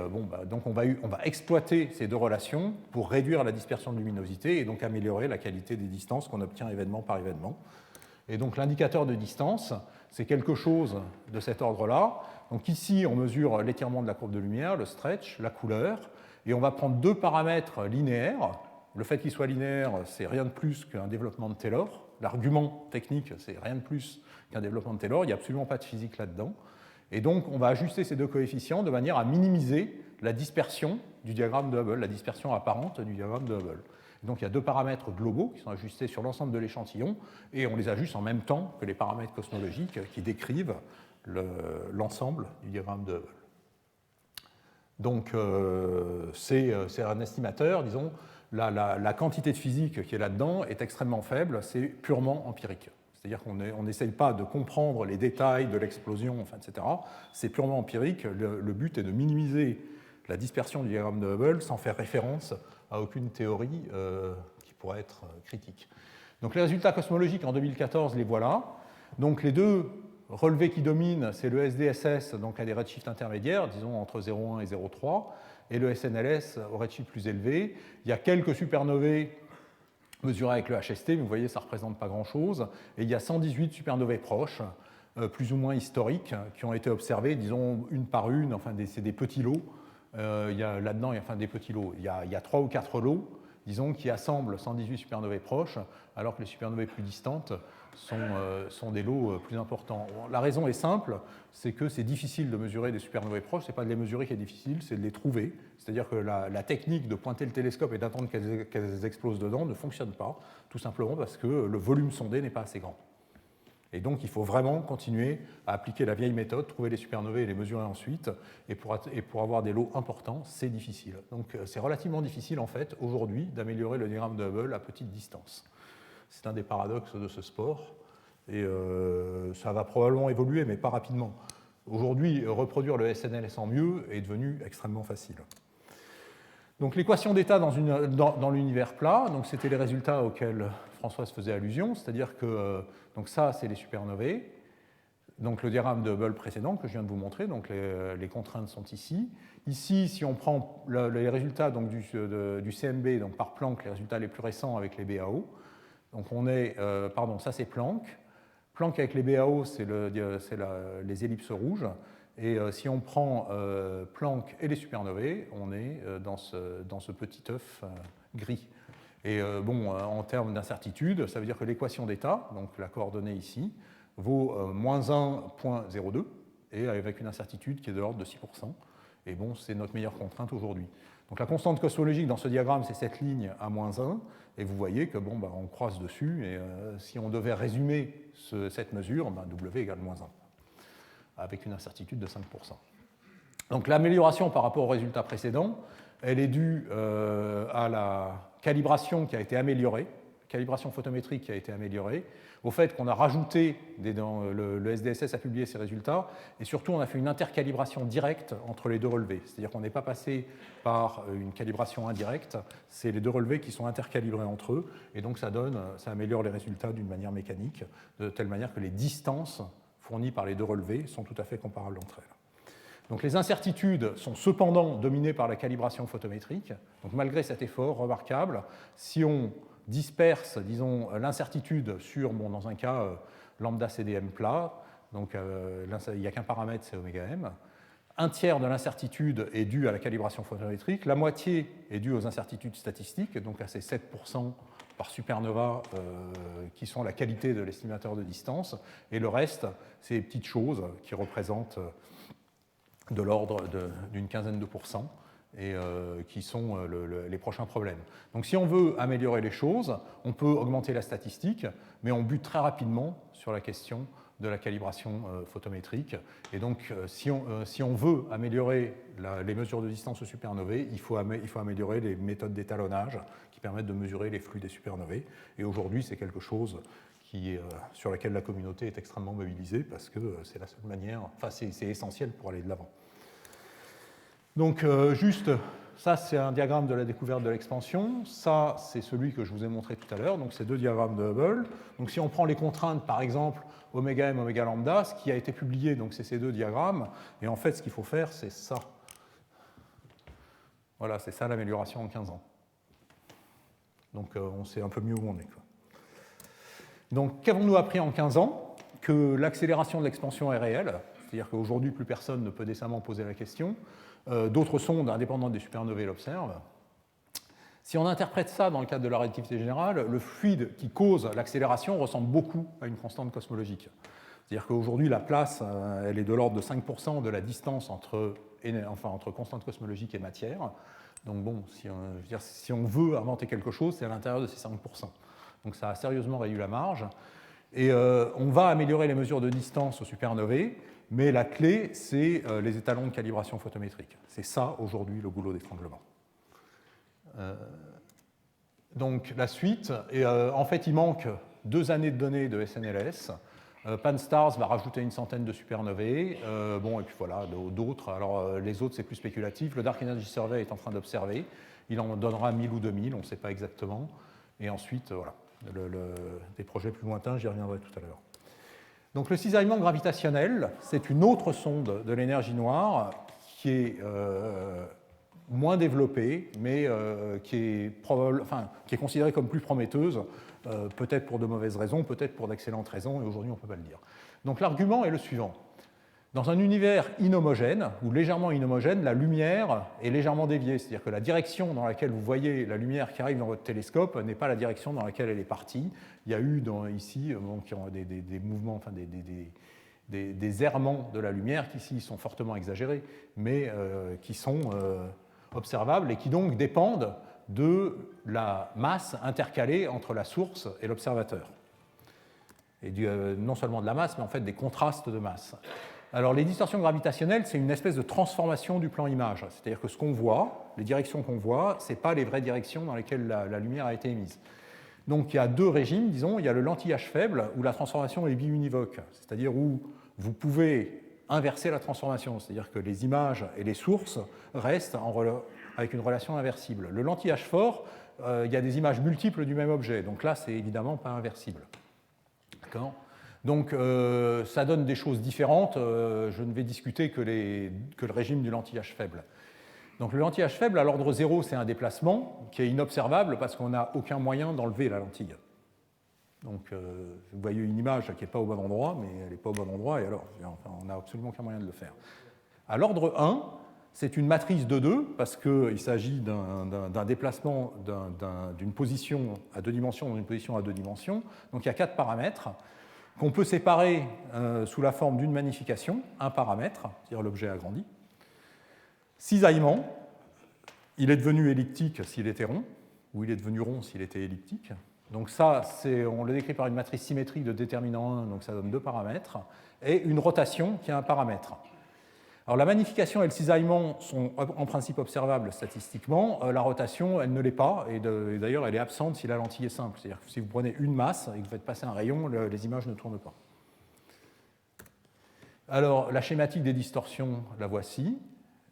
donc on va exploiter ces deux relations pour réduire la dispersion de luminosité et donc améliorer la qualité des distances qu'on obtient événement par événement. Et donc l'indicateur de distance, c'est quelque chose de cet ordre-là. Donc ici, on mesure l'étirement de la courbe de lumière, le stretch, la couleur. Et on va prendre 2 paramètres linéaires. Le fait qu'il soit linéaire, c'est rien de plus qu'un développement de Taylor. L'argument technique, c'est rien de plus qu'un développement de Taylor. Il n'y a absolument pas de physique là-dedans. Et donc, on va ajuster ces 2 coefficients de manière à minimiser la dispersion du diagramme de Hubble, la dispersion apparente du diagramme de Hubble. Et donc, il y a 2 paramètres globaux qui sont ajustés sur l'ensemble de l'échantillon, et on les ajuste en même temps que les paramètres cosmologiques qui décrivent l'ensemble du diagramme de Hubble. Donc, c'est un estimateur, disons, la quantité de physique qui est là-dedans est extrêmement faible, c'est purement empirique. C'est-à-dire qu'on n'essaye pas de comprendre les détails de l'explosion, enfin, etc. C'est purement empirique. Le but est de minimiser la dispersion du diagramme de Hubble sans faire référence à aucune théorie qui pourrait être critique. Donc les résultats cosmologiques en 2014, les voilà. Donc les deux relevés qui dominent, c'est le SDSS, donc à des redshifts intermédiaires, disons entre 0,1 et 0,3, et le SNLS au redshift plus élevé. Il y a quelques supernovae mesurées avec le HST, mais vous voyez, ça ne représente pas grand-chose. Et il y a 118 supernovae proches, plus ou moins historiques, qui ont été observées, disons, une par une, enfin, c'est des petits lots. Là-dedans, il y a enfin, des petits lots. Il y a 3 ou 4 lots, disons, qui assemblent 118 supernovae proches, alors que les supernovae plus distantes sont des lots plus importants. La raison est simple, c'est que c'est difficile de mesurer des supernovae proches, ce n'est pas de les mesurer qui est difficile, c'est de les trouver. C'est-à-dire que la technique de pointer le télescope et d'attendre qu'elles explosent dedans ne fonctionne pas, tout simplement parce que le volume sondé n'est pas assez grand. Et donc il faut vraiment continuer à appliquer la vieille méthode, trouver les supernovae et les mesurer ensuite, et pour avoir des lots importants, c'est difficile. Donc c'est relativement difficile en fait aujourd'hui d'améliorer le diagramme de Hubble à petite distance. C'est un des paradoxes de ce sport, et ça va probablement évoluer, mais pas rapidement. Aujourd'hui, reproduire le SNLS en mieux est devenu extrêmement facile. Donc l'équation d'état dans l'univers plat, c'était les résultats auxquels Françoise faisait allusion, c'est-à-dire que donc ça, c'est les supernovae, donc le diagramme de Hubble précédent que je viens de vous montrer, donc les contraintes sont ici. Ici, si on prend les résultats donc, du CMB donc par Planck, les résultats les plus récents avec les BAO, donc on est, ça c'est Planck. Planck avec les BAO, c'est les ellipses rouges. Et si on prend Planck et les supernovae, on est dans ce petit œuf gris. Et en termes d'incertitude, ça veut dire que l'équation d'état, donc la coordonnée ici, vaut moins 1,02, et avec une incertitude qui est de l'ordre de 6%. Et bon, c'est notre meilleure contrainte aujourd'hui. Donc la constante cosmologique dans ce diagramme, c'est cette ligne à moins 1, et vous voyez que on croise dessus, et si on devait résumer cette mesure, W égale moins 1, avec une incertitude de 5%. Donc l'amélioration par rapport au résultat précédent, elle est due à la calibration qui a été améliorée, calibration photométrique qui a été améliorée, au fait qu'on a rajouté, le SDSS a publié ses résultats, et surtout on a fait une intercalibration directe entre les deux relevés. C'est-à-dire qu'on n'est pas passé par une calibration indirecte, c'est les deux relevés qui sont intercalibrés entre eux, et donc ça améliore les résultats d'une manière mécanique, de telle manière que les distances fournies par les deux relevés sont tout à fait comparables entre elles. Donc les incertitudes sont cependant dominées par la calibration photométrique. Donc malgré cet effort remarquable, si on disperse, disons, l'incertitude sur, dans un cas, lambda CDM plat, donc il n'y a qu'un paramètre, c'est oméga m. Un tiers de l'incertitude est due à la calibration photométrique, la moitié est due aux incertitudes statistiques, donc à ces 7% par supernova qui sont la qualité de l'estimateur de distance, et le reste, c'est des petites choses qui représentent de l'ordre d'une quinzaine de pourcents, et qui sont les prochains problèmes. Donc si on veut améliorer les choses, on peut augmenter la statistique, mais on bute très rapidement sur la question de la calibration photométrique. Et donc si on veut améliorer les mesures de distance aux supernovae, il faut améliorer les méthodes d'étalonnage qui permettent de mesurer les flux des supernovae. Et aujourd'hui, c'est quelque chose sur laquelle la communauté est extrêmement mobilisée parce que c'est la seule manière, c'est essentiel pour aller de l'avant. Donc ça c'est un diagramme de la découverte de l'expansion, ça c'est celui que je vous ai montré tout à l'heure, donc c'est deux diagrammes de Hubble. Donc si on prend les contraintes par exemple oméga m, oméga lambda, ce qui a été publié, donc c'est ces deux diagrammes, et en fait ce qu'il faut faire c'est ça. Voilà, c'est ça l'amélioration en 15 ans. Donc on sait un peu mieux où on est, quoi. Donc qu'avons-nous appris en 15 ans? Que l'accélération de l'expansion est réelle, c'est-à-dire qu'aujourd'hui plus personne ne peut décemment poser la question. D'autres sondes indépendantes des supernovae l'observent. Si on interprète ça dans le cadre de la relativité générale, le fluide qui cause l'accélération ressemble beaucoup à une constante cosmologique. C'est-à-dire qu'aujourd'hui, la place, elle est de l'ordre de 5% de la distance entre constante cosmologique et matière. Donc bon, si on veut inventer quelque chose, c'est à l'intérieur de ces 5%. Donc ça a sérieusement réduit la marge. Et on va améliorer les mesures de distance aux supernovae, mais la clé, c'est les étalons de calibration photométrique. C'est ça, aujourd'hui, le goulot d'étranglement. Donc, la suite, en fait, il manque 2 années de données de SNLS. Pan-STARRS va rajouter une centaine de supernovae. Bon, et puis voilà, d'autres. Alors, les autres, c'est plus spéculatif. Le Dark Energy Survey est en train d'observer. Il en donnera 1000 ou 2000, on ne sait pas exactement. Et ensuite, voilà, des projets plus lointains, j'y reviendrai tout à l'heure. Donc, le cisaillement gravitationnel, c'est une autre sonde de l'énergie noire qui est moins développée, mais qui est considérée comme plus prometteuse, peut-être pour de mauvaises raisons, peut-être pour d'excellentes raisons, et aujourd'hui on ne peut pas le dire. Donc l'argument est le suivant. Dans un univers inhomogène, ou légèrement inhomogène, la lumière est légèrement déviée, c'est-à-dire que la direction dans laquelle vous voyez la lumière qui arrive dans votre télescope n'est pas la direction dans laquelle elle est partie. Il y a eu ici des mouvements, enfin des errements de la lumière qui ici sont fortement exagérés, mais qui sont observables et qui donc dépendent de la masse intercalée entre la source et l'observateur. Et non seulement de la masse, mais en fait des contrastes de masse. Alors les distorsions gravitationnelles, c'est une espèce de transformation du plan image. C'est-à-dire que ce qu'on voit, les directions qu'on voit, ce n'est pas les vraies directions dans lesquelles la lumière a été émise. Donc il y a deux régimes, disons. Il y a le lentillage faible, où la transformation est biunivoque, c'est-à-dire où vous pouvez inverser la transformation, c'est-à-dire que les images et les sources restent avec une relation inversible. Le lentillage fort, il y a des images multiples du même objet, donc là, c'est évidemment pas inversible. D'accord ? Donc, ça donne des choses différentes. Je ne vais discuter que le régime du lentillage faible. Donc, le lentillage faible, à l'ordre 0, c'est un déplacement qui est inobservable parce qu'on n'a aucun moyen d'enlever la lentille. Donc, vous voyez une image qui n'est pas au bon endroit, mais elle n'est pas au bon endroit, et alors, on n'a absolument aucun moyen de le faire. À l'ordre 1, c'est une matrice de 2, parce qu'il s'agit d'un déplacement d'une position à 2 dimensions dans une position à 2 dimensions. Donc, il y a 4 paramètres qu'on peut séparer sous la forme d'une magnification, un paramètre, c'est-à-dire l'objet agrandi. Cisaillement, il est devenu elliptique s'il était rond, ou il est devenu rond s'il était elliptique. Donc ça, on le décrit par une matrice symétrique de déterminant 1, donc ça donne 2 paramètres, et une rotation qui a un paramètre. Alors la magnification et le cisaillement sont en principe observables statistiquement. La rotation, elle ne l'est pas, et d'ailleurs elle est absente si la lentille est simple. C'est-à-dire que si vous prenez une masse et que vous faites passer un rayon, les images ne tournent pas. Alors la schématique des distorsions, la voici.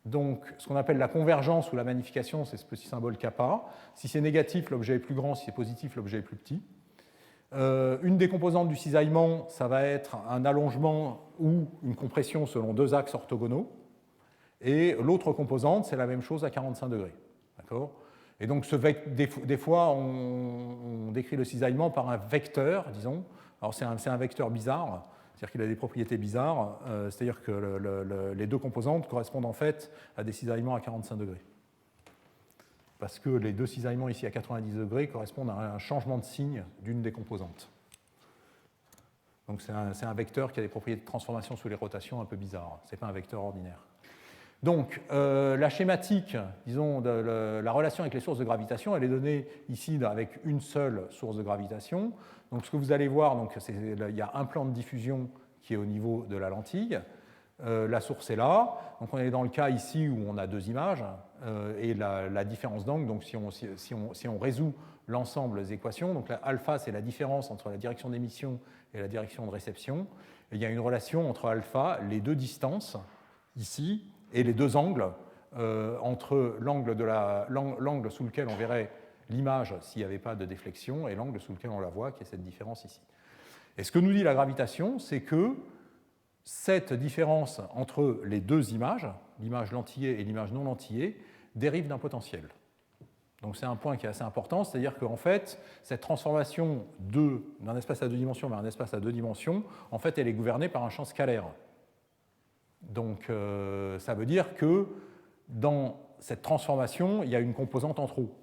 Donc, ce qu'on appelle la convergence ou la magnification, c'est ce petit symbole kappa. Si c'est négatif, l'objet est plus grand. Si c'est positif, l'objet est plus petit. Une des composantes du cisaillement, ça va être un allongement ou une compression selon 2 axes orthogonaux. Et l'autre composante, c'est la même chose à 45 degrés. D'accord ? Et donc, des fois, on décrit le cisaillement par un vecteur, disons. Alors, c'est un vecteur bizarre. C'est-à-dire qu'il a des propriétés bizarres, c'est-à-dire que les deux composantes correspondent en fait à des cisaillements à 45 degrés. Parce que les deux cisaillements ici à 90 degrés correspondent à un changement de signe d'une des composantes. Donc c'est un vecteur qui a des propriétés de transformation sous les rotations un peu bizarres. Ce n'est pas un vecteur ordinaire. Donc la schématique, disons, de la relation avec les sources de gravitation, elle est donnée ici avec une seule source de gravitation. Donc ce que vous allez voir, il y a un plan de diffusion qui est au niveau de la lentille. La source est là. Donc on est dans le cas ici où on a 2 images et la différence d'angle. Donc si on résout l'ensemble des équations, donc alpha c'est la différence entre la direction d'émission et la direction de réception. Et il y a une relation entre alpha, les 2 distances ici, et les 2 angles entre l'angle sous lequel on verrait l'image s'il n'y avait pas de déflexion et l'angle sous lequel on la voit, qui est cette différence ici. Et ce que nous dit la gravitation, c'est que cette différence entre les 2 images, l'image lentillée et l'image non lentillée, dérive d'un potentiel. Donc c'est un point qui est assez important, c'est-à-dire qu'en fait, cette transformation d'un espace à 2 dimensions vers un espace à 2 dimensions, en fait, elle est gouvernée par un champ scalaire. Donc ça veut dire que dans cette transformation, il y a une composante en trop.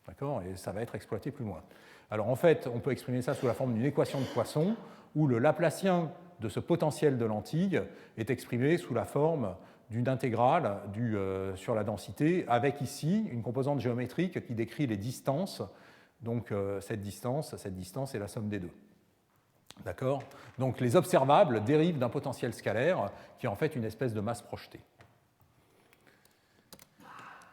D'accord ? Et ça va être exploité plus loin. Alors en fait, on peut exprimer ça sous la forme d'une équation de Poisson, où le Laplacien de ce potentiel de lentille est exprimé sous la forme d'une intégrale sur la densité, avec ici une composante géométrique qui décrit les distances. Donc cette distance est la somme des 2. D'accord ? Donc les observables dérivent d'un potentiel scalaire qui est en fait une espèce de masse projetée.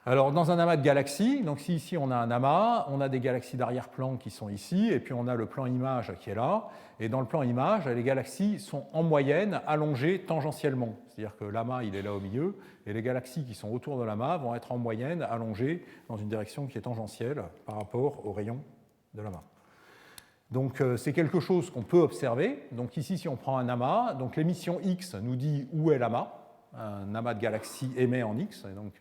Alors, dans un amas de galaxies, donc si ici on a un amas, on a des galaxies d'arrière-plan qui sont ici, et puis on a le plan image qui est là. Et dans le plan image, les galaxies sont en moyenne allongées tangentiellement. C'est-à-dire que l'amas, il est là au milieu, et les galaxies qui sont autour de l'amas vont être en moyenne allongées dans une direction qui est tangentielle par rapport au rayon de l'amas. Donc c'est quelque chose qu'on peut observer. Donc ici, si on prend un amas, donc l'émission X nous dit où est l'amas. Un amas de galaxies émet en X, et donc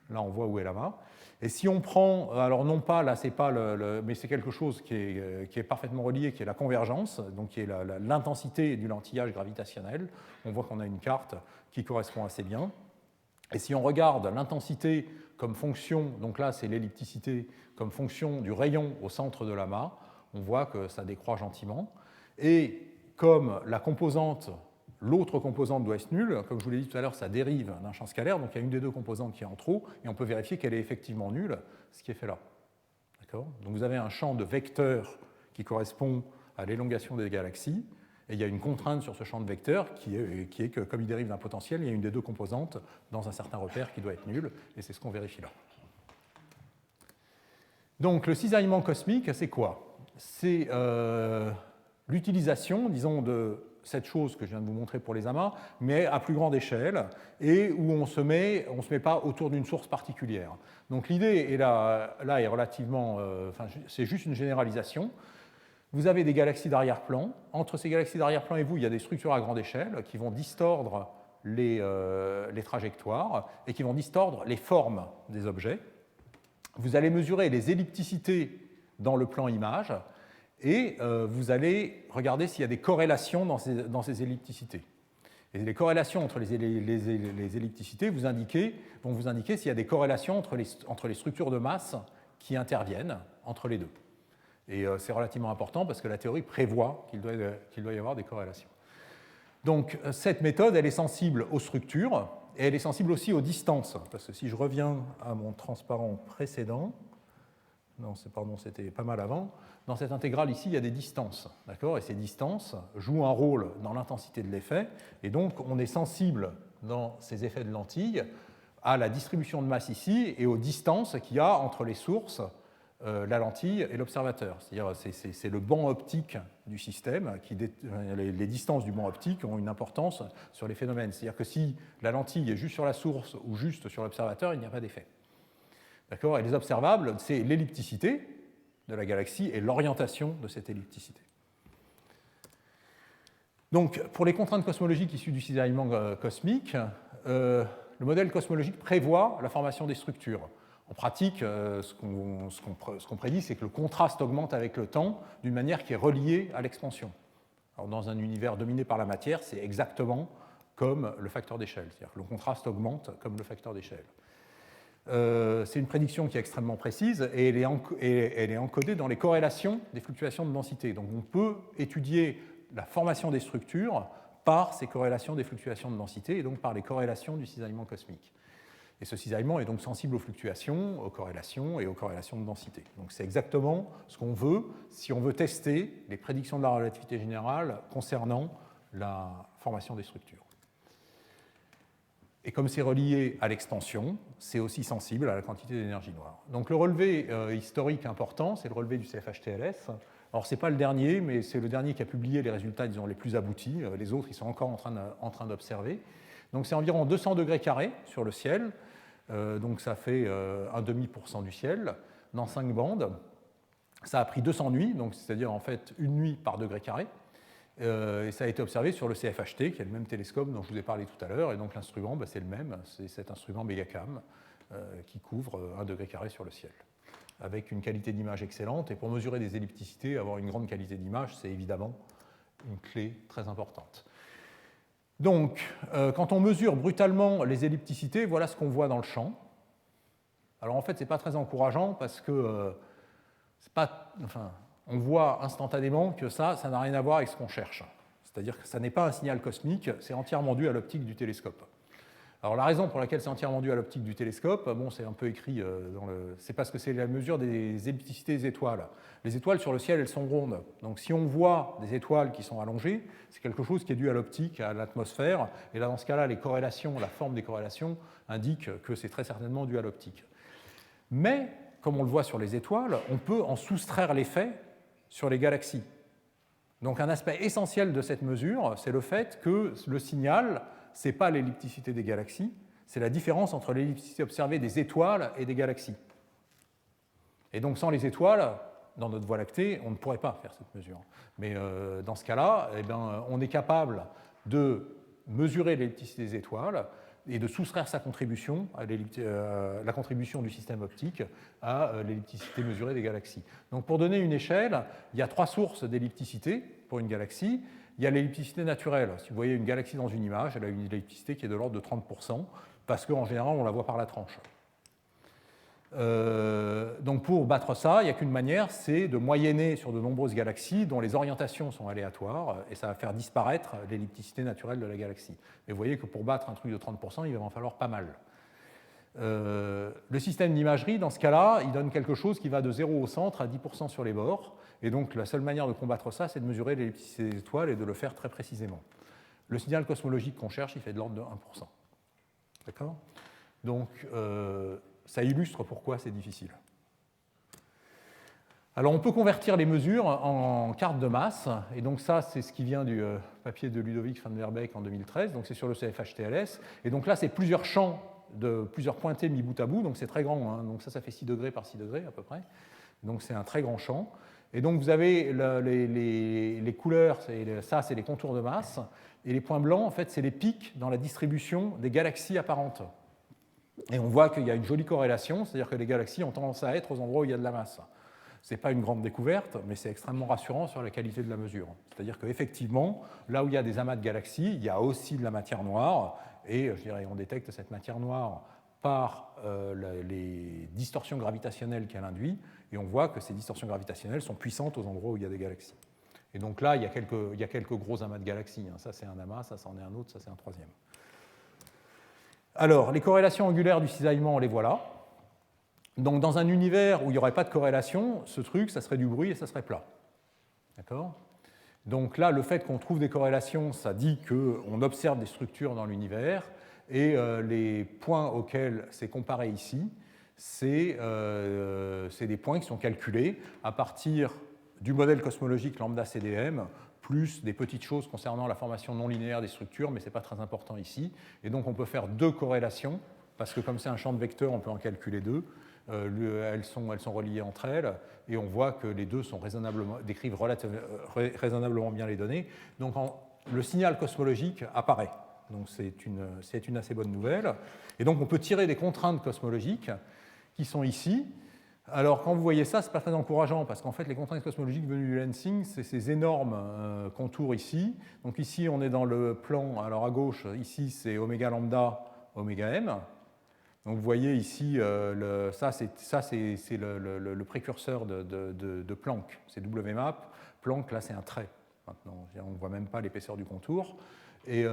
là on voit où est l'amas. Et si on prend, alors non pas, là c'est pas mais c'est quelque chose qui est parfaitement relié, qui est la convergence, donc qui est l'intensité du lentillage gravitationnel. On voit qu'on a une carte qui correspond assez bien. Et si on regarde l'intensité comme fonction, donc là c'est l'ellipticité, comme fonction du rayon au centre de l'amas, on voit que ça décroît gentiment. Et comme l'autre composante doit être nulle, comme je vous l'ai dit tout à l'heure, ça dérive d'un champ scalaire, donc il y a une des deux composantes qui est en trop, et on peut vérifier qu'elle est effectivement nulle, ce qui est fait là. Donc vous avez un champ de vecteurs qui correspond à l'élongation des galaxies, et il y a une contrainte sur ce champ de vecteurs qui est que, comme il dérive d'un potentiel, il y a une des deux composantes dans un certain repère qui doit être nulle, et c'est ce qu'on vérifie là. Donc le cisaillement cosmique, c'est quoi? C'est l'utilisation, disons, de cette chose que je viens de vous montrer pour les amas, mais à plus grande échelle, et où on se met pas autour d'une source particulière. Donc l'idée est là est relativement, c'est juste une généralisation. Vous avez des galaxies d'arrière-plan. Entre ces galaxies d'arrière-plan et vous, il y a des structures à grande échelle qui vont distordre les trajectoires et qui vont distordre les formes des objets. Vous allez mesurer les ellipticités dans le plan image et vous allez regarder s'il y a des corrélations dans ces ellipticités. Et les corrélations entre les ellipticités vont vous indiquer s'il y a des corrélations entre les structures de masse qui interviennent entre les deux. Et c'est relativement important parce que la théorie prévoit qu'il doit y avoir des corrélations. Donc cette méthode, elle est sensible aux structures et elle est sensible aussi aux distances. Parce que si je reviens à mon transparent précédent, c'était pas mal avant, dans cette intégrale ici, il y a des distances. D'accord ? Et ces distances jouent un rôle dans l'intensité de l'effet. Et donc on est sensible dans ces effets de lentilles à la distribution de masse ici et aux distances qu'il y a entre les sources, la lentille et l'observateur. C'est-à-dire c'est le banc optique du système. Les distances du banc optique ont une importance sur les phénomènes. C'est-à-dire que si la lentille est juste sur la source ou juste sur l'observateur, il n'y a pas d'effet. D'accord ? Et les observables, c'est l'ellipticité de la galaxie et l'orientation de cette ellipticité. Donc, pour les contraintes cosmologiques issues du cisaillement cosmique, le modèle cosmologique prévoit la formation des structures. En pratique, ce qu'on prédit, c'est que le contraste augmente avec le temps d'une manière qui est reliée à l'expansion. Alors, dans un univers dominé par la matière, c'est exactement comme le facteur d'échelle, c'est-à-dire que le contraste augmente comme le facteur d'échelle. C'est une prédiction qui est extrêmement précise et elle est encodée dans les corrélations des fluctuations de densité. Donc on peut étudier la formation des structures par ces corrélations des fluctuations de densité et donc par les corrélations du cisaillement cosmique. Et ce cisaillement est donc sensible aux fluctuations, aux corrélations et aux corrélations de densité. Donc c'est exactement ce qu'on veut si on veut tester les prédictions de la relativité générale concernant la formation des structures. Et comme c'est relié à l'expansion, c'est aussi sensible à la quantité d'énergie noire. Donc le relevé historique important, c'est le relevé du CFHTLS. Alors ce n'est pas le dernier, mais c'est le dernier qui a publié les résultats, disons, les plus aboutis. Les autres, ils sont encore en train d'observer. Donc c'est environ 200 degrés carrés sur le ciel. Donc ça fait 0,5% du ciel dans 5 bandes. Ça a pris 200 nuits, donc c'est-à-dire en fait une nuit par degré carré. Et ça a été observé sur le CFHT, qui est le même télescope dont je vous ai parlé tout à l'heure. Et donc l'instrument, c'est le même, c'est cet instrument Megacam qui couvre 1 degré carré sur le ciel, avec une qualité d'image excellente. Et pour mesurer des ellipticités, avoir une grande qualité d'image, c'est évidemment une clé très importante. Donc, quand on mesure brutalement les ellipticités, voilà ce qu'on voit dans le champ. Alors en fait, ce n'est pas très encourageant parce que on voit instantanément que ça n'a rien à voir avec ce qu'on cherche. C'est-à-dire que ça n'est pas un signal cosmique, c'est entièrement dû à l'optique du télescope. Alors la raison pour laquelle c'est entièrement dû à l'optique du télescope, bon, c'est un peu écrit c'est parce que c'est la mesure des ellipticités des étoiles. Les étoiles sur le ciel, elles sont rondes. Donc si on voit des étoiles qui sont allongées, c'est quelque chose qui est dû à l'optique, à l'atmosphère. Et là, dans ce cas-là, les corrélations, la forme des corrélations indique que c'est très certainement dû à l'optique. Mais, comme on le voit sur les étoiles, on peut en soustraire l'effet sur les galaxies. Donc un aspect essentiel de cette mesure, c'est le fait que le signal, ce n'est pas l'ellipticité des galaxies, c'est la différence entre l'ellipticité observée des étoiles et des galaxies. Et donc sans les étoiles, dans notre Voie lactée, on ne pourrait pas faire cette mesure. Mais dans ce cas-là, eh bien, on est capable de mesurer l'ellipticité des étoiles et de soustraire sa contribution, la contribution du système optique à l'ellipticité mesurée des galaxies. Donc pour donner une échelle, il y a 3 sources d'ellipticité pour une galaxie. Il y a l'ellipticité naturelle. Si vous voyez une galaxie dans une image, elle a une ellipticité qui est de l'ordre de 30%, parce qu'en général, on la voit par la tranche. Donc pour battre ça, il n'y a qu'une manière, c'est de moyenner sur de nombreuses galaxies dont les orientations sont aléatoires, et ça va faire disparaître l'ellipticité naturelle de la galaxie. Mais vous voyez que pour battre un truc de 30%, il va en falloir pas mal. Le système d'imagerie, dans ce cas-là, il donne quelque chose qui va de 0 au centre à 10% sur les bords, et donc la seule manière de combattre ça, c'est de mesurer l'ellipticité des étoiles et de le faire très précisément. Le signal cosmologique qu'on cherche, il fait de l'ordre de 1%. D'accord ? Donc, ça illustre pourquoi c'est difficile. Alors on peut convertir les mesures en cartes de masse, et donc ça c'est ce qui vient du papier de Ludovic van der Beek en 2013, donc c'est sur le CFHTLS, et donc là c'est plusieurs champs de plusieurs pointées mis bout à bout, donc c'est très grand, hein, donc ça fait 6 degrés par 6 degrés à peu près, donc c'est un très grand champ, et donc vous avez les couleurs, ça c'est les contours de masse, et les points blancs en fait c'est les pics dans la distribution des galaxies apparentes. Et on voit qu'il y a une jolie corrélation, c'est-à-dire que les galaxies ont tendance à être aux endroits où il y a de la masse. Ce n'est pas une grande découverte, mais c'est extrêmement rassurant sur la qualité de la mesure. C'est-à-dire qu'effectivement, là où il y a des amas de galaxies, il y a aussi de la matière noire, et je dirais, on détecte cette matière noire par les distorsions gravitationnelles qu'elle induit, et on voit que ces distorsions gravitationnelles sont puissantes aux endroits où il y a des galaxies. Et donc là, il y a quelques gros amas de galaxies. Ça, c'est un amas, ça, c'en est un autre, ça, c'est un troisième. Alors, les corrélations angulaires du cisaillement, on les voit là. Donc, dans un univers où il n'y aurait pas de corrélation, ce truc, ça serait du bruit et ça serait plat. D'accord ? Donc là, le fait qu'on trouve des corrélations, ça dit qu'on observe des structures dans l'univers, et les points auxquels c'est comparé ici, c'est des points qui sont calculés à partir du modèle cosmologique lambda CDM, plus des petites choses concernant la formation non linéaire des structures, mais ce n'est pas très important ici. Et donc on peut faire 2 corrélations, parce que comme c'est un champ de vecteurs, on peut en calculer 2. Elles sont reliées entre elles, et on voit que les deux décrivent raisonnablement bien les données. Donc le signal cosmologique apparaît. Donc c'est une assez bonne nouvelle. Et donc on peut tirer des contraintes cosmologiques qui sont ici. Alors, quand vous voyez ça, ce n'est pas très encourageant, parce qu'en fait, les contraintes cosmologiques venues du lensing, c'est ces énormes contours ici. Donc ici, on est dans le plan, alors à gauche, ici, c'est oméga lambda, oméga m. Donc vous voyez ici, ça c'est le précurseur de Planck, c'est WMAP. Planck, là, c'est un trait, maintenant. On ne voit même pas l'épaisseur du contour. Et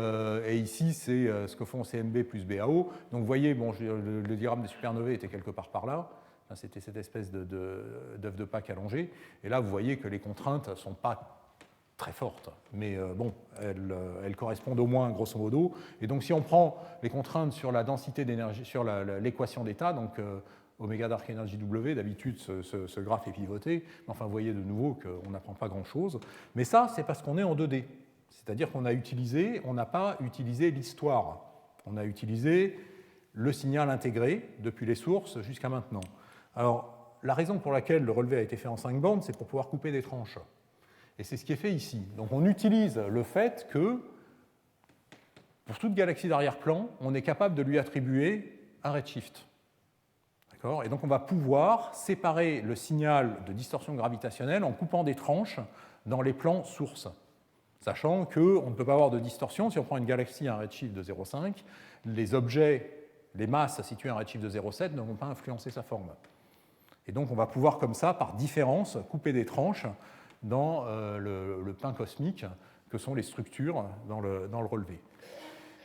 ici, c'est ce que font CMB plus BAO. Donc vous voyez, bon, le diagramme des supernovae était quelque part par là. C'était cette espèce d'œuf de Pâques allongé. Et là, vous voyez que les contraintes ne sont pas très fortes, mais bon, elles correspondent au moins grosso modo. Et donc, si on prend les contraintes sur la densité d'énergie, sur l'équation d'état, donc oméga dark energy W, d'habitude, ce graphe est pivoté. Enfin, vous voyez de nouveau qu'on n'apprend pas grand-chose. Mais ça, c'est parce qu'on est en 2D. C'est-à-dire qu'on n'a pas utilisé l'histoire. On a utilisé le signal intégré depuis les sources jusqu'à maintenant. Alors, la raison pour laquelle le relevé a été fait en 5 bandes, c'est pour pouvoir couper des tranches. Et c'est ce qui est fait ici. Donc on utilise le fait que, pour toute galaxie d'arrière-plan, on est capable de lui attribuer un redshift. D'accord ? Et donc on va pouvoir séparer le signal de distorsion gravitationnelle en coupant des tranches dans les plans sources. Sachant qu'on ne peut pas avoir de distorsion. Si on prend une galaxie à un redshift de 0,5, les objets, les masses situées à un redshift de 0,7 ne vont pas influencer sa forme. Et donc on va pouvoir comme ça, par différence, couper des tranches dans le pain cosmique que sont les structures dans le relevé.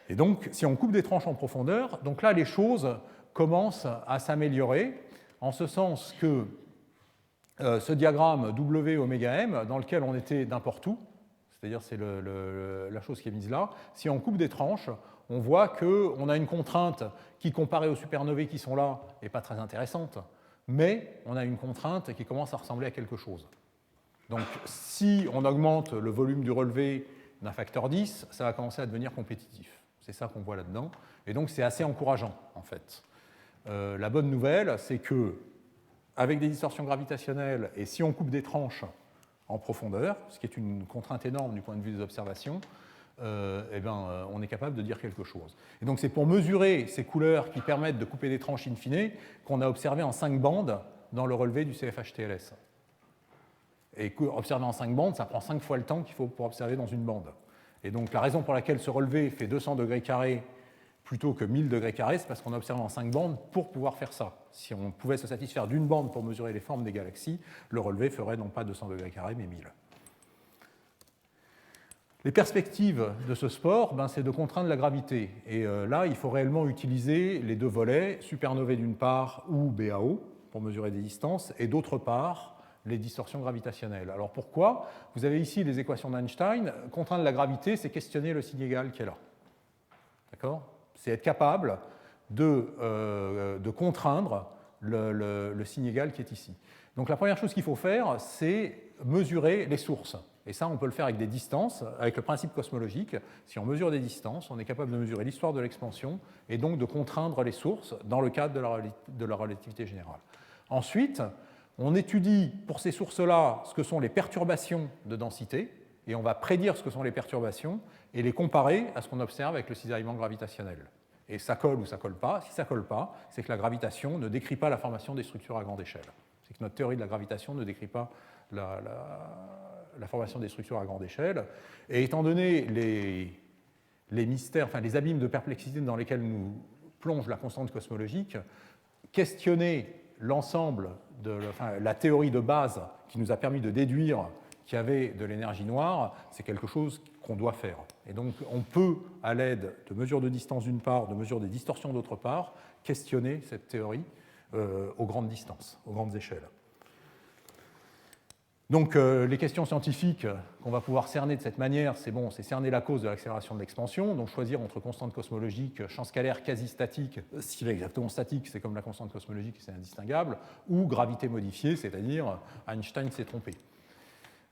Et donc, si on coupe des tranches en profondeur, donc là, les choses commencent à s'améliorer, en ce sens que ce diagramme W oméga M, dans lequel on était n'importe où, c'est-à-dire c'est la chose qui est mise là, si on coupe des tranches, on voit qu'on a une contrainte qui, comparée aux supernovae qui sont là, n'est pas très intéressante, mais on a une contrainte qui commence à ressembler à quelque chose. Donc, si on augmente le volume du relevé d'un facteur 10, ça va commencer à devenir compétitif. C'est ça qu'on voit là-dedans. Et donc, c'est assez encourageant, en fait. La bonne nouvelle, c'est que, avec des distorsions gravitationnelles, et si on coupe des tranches en profondeur, ce qui est une contrainte énorme du point de vue des observations, on est capable de dire quelque chose. Et donc, c'est pour mesurer ces couleurs qui permettent de couper des tranches in fine qu'on a observé en 5 bandes dans le relevé du CFHTLS. Et observer en 5 bandes, ça prend 5 fois le temps qu'il faut pour observer dans une bande. Et donc la raison pour laquelle ce relevé fait 200 degrés carrés plutôt que 1000 degrés carrés, c'est parce qu'on a observé en 5 bandes pour pouvoir faire ça. Si on pouvait se satisfaire d'une bande pour mesurer les formes des galaxies, le relevé ferait non pas 200 degrés carrés, mais 1000. Les perspectives de ce sport, c'est de contraindre la gravité. Et là, il faut réellement utiliser les deux volets, supernovae d'une part ou BAO, pour mesurer des distances, et d'autre part, les distorsions gravitationnelles. Alors pourquoi? Vous avez ici les équations d'Einstein. Contraindre la gravité, c'est questionner le signe égal qui est là. D'accord? C'est être capable de contraindre le signe égal qui est ici. Donc la première chose qu'il faut faire, c'est mesurer les sources. Et ça, on peut le faire avec des distances, avec le principe cosmologique. Si on mesure des distances, on est capable de mesurer l'histoire de l'expansion et donc de contraindre les sources dans le cadre de la relativité générale. Ensuite, on étudie pour ces sources-là ce que sont les perturbations de densité, et on va prédire ce que sont les perturbations et les comparer à ce qu'on observe avec le cisaillement gravitationnel. Et ça colle ou ça colle pas. Si ça colle pas, c'est que la gravitation ne décrit pas la formation des structures à grande échelle. C'est que notre théorie de la gravitation ne décrit pas la formation des structures à grande échelle. Et étant donné les mystères, enfin les abîmes de perplexité dans lesquels nous plonge la constante cosmologique, questionner l'ensemble de la théorie de base qui nous a permis de déduire qu'il y avait de l'énergie noire, c'est quelque chose qu'on doit faire. Et donc on peut, à l'aide de mesures de distance d'une part, de mesures des distorsions d'autre part, questionner cette théorie aux grandes distances, aux grandes échelles. Donc les questions scientifiques qu'on va pouvoir cerner de cette manière, c'est cerner la cause de l'accélération de l'expansion, donc choisir entre constante cosmologique, champ scalaire quasi statique, s'il est exactement statique, c'est comme la constante cosmologique, c'est indistinguable, ou gravité modifiée, c'est-à-dire Einstein s'est trompé.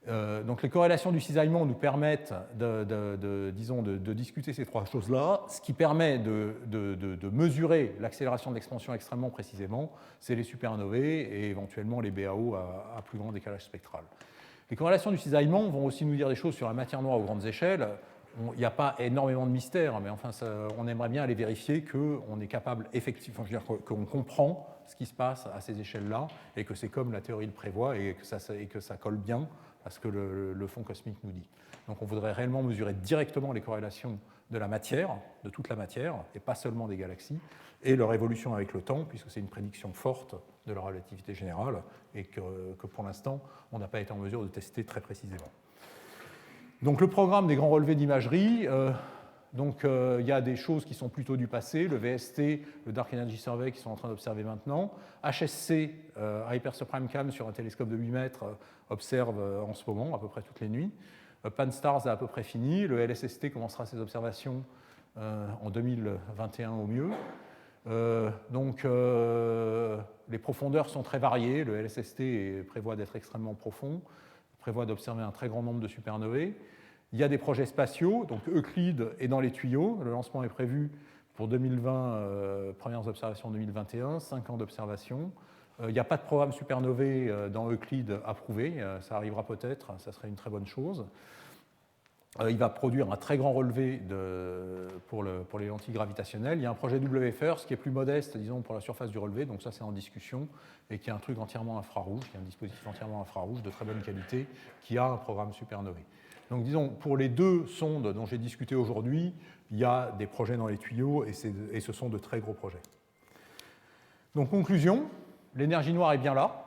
Donc les corrélations du cisaillement nous permettent de discuter ces trois choses-là. Ce qui permet de mesurer l'accélération de l'expansion extrêmement précisément, c'est les supernovae et éventuellement les BAO à plus grand décalage spectral. Les corrélations du cisaillement vont aussi nous dire des choses sur la matière noire aux grandes échelles. Il n'y a pas énormément de mystère, mais enfin, on aimerait bien aller vérifier qu'on est capable effectivement, qu'on comprend ce qui se passe à ces échelles-là et que c'est comme la théorie le prévoit et que ça colle bien à ce que le fond cosmique nous dit. Donc on voudrait réellement mesurer directement les corrélations de la matière, de toute la matière, et pas seulement des galaxies, et leur évolution avec le temps, puisque c'est une prédiction forte de la relativité générale, et que pour l'instant, on n'a pas été en mesure de tester très précisément. Donc le programme des grands relevés d'imagerie, il y a des choses qui sont plutôt du passé, le VST, le Dark Energy Survey qui sont en train d'observer maintenant, HSC, Hyper Supreme Cam sur un télescope de 8 mètres, observe en ce moment, à peu près toutes les nuits. Pan-STARRS a à peu près fini, le LSST commencera ses observations en 2021 au mieux. Les profondeurs sont très variées, le LSST prévoit d'être extrêmement profond, prévoit d'observer un très grand nombre de supernovae. Il y a des projets spatiaux, donc Euclide est dans les tuyaux, le lancement est prévu pour 2020, premières observations en 2021, 5 ans d'observation. Il n'y a pas de programme supernovae dans Euclide approuvé, ça arrivera peut-être, ça serait une très bonne chose. Il va produire un très grand relevé pour les lentilles gravitationnelles. Il y a un projet WFIRST qui est plus modeste, disons, pour la surface du relevé, donc ça c'est en discussion, et qui est un truc entièrement infrarouge, qui est un dispositif entièrement infrarouge de très bonne qualité, qui a un programme supernovae. Donc disons, pour les deux sondes dont j'ai discuté aujourd'hui, il y a des projets dans les tuyaux, et ce sont de très gros projets. Donc conclusion, l'énergie noire est bien là,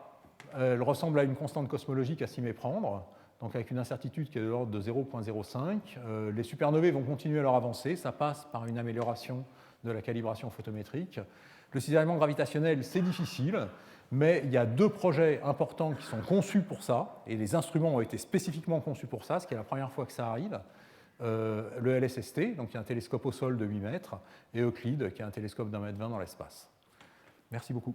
elle ressemble à une constante cosmologique à s'y méprendre. donc avec une incertitude qui est de l'ordre de 0,05. Les supernovae vont continuer leur avancée, ça passe par une amélioration de la calibration photométrique. Le cisaillement gravitationnel, c'est difficile, mais il y a 2 projets importants qui sont conçus pour ça, et les instruments ont été spécifiquement conçus pour ça, ce qui est la première fois que ça arrive. Le LSST, donc qui est un télescope au sol de 8 mètres, et Euclide, qui est un télescope d'1,20 m dans l'espace. Merci beaucoup.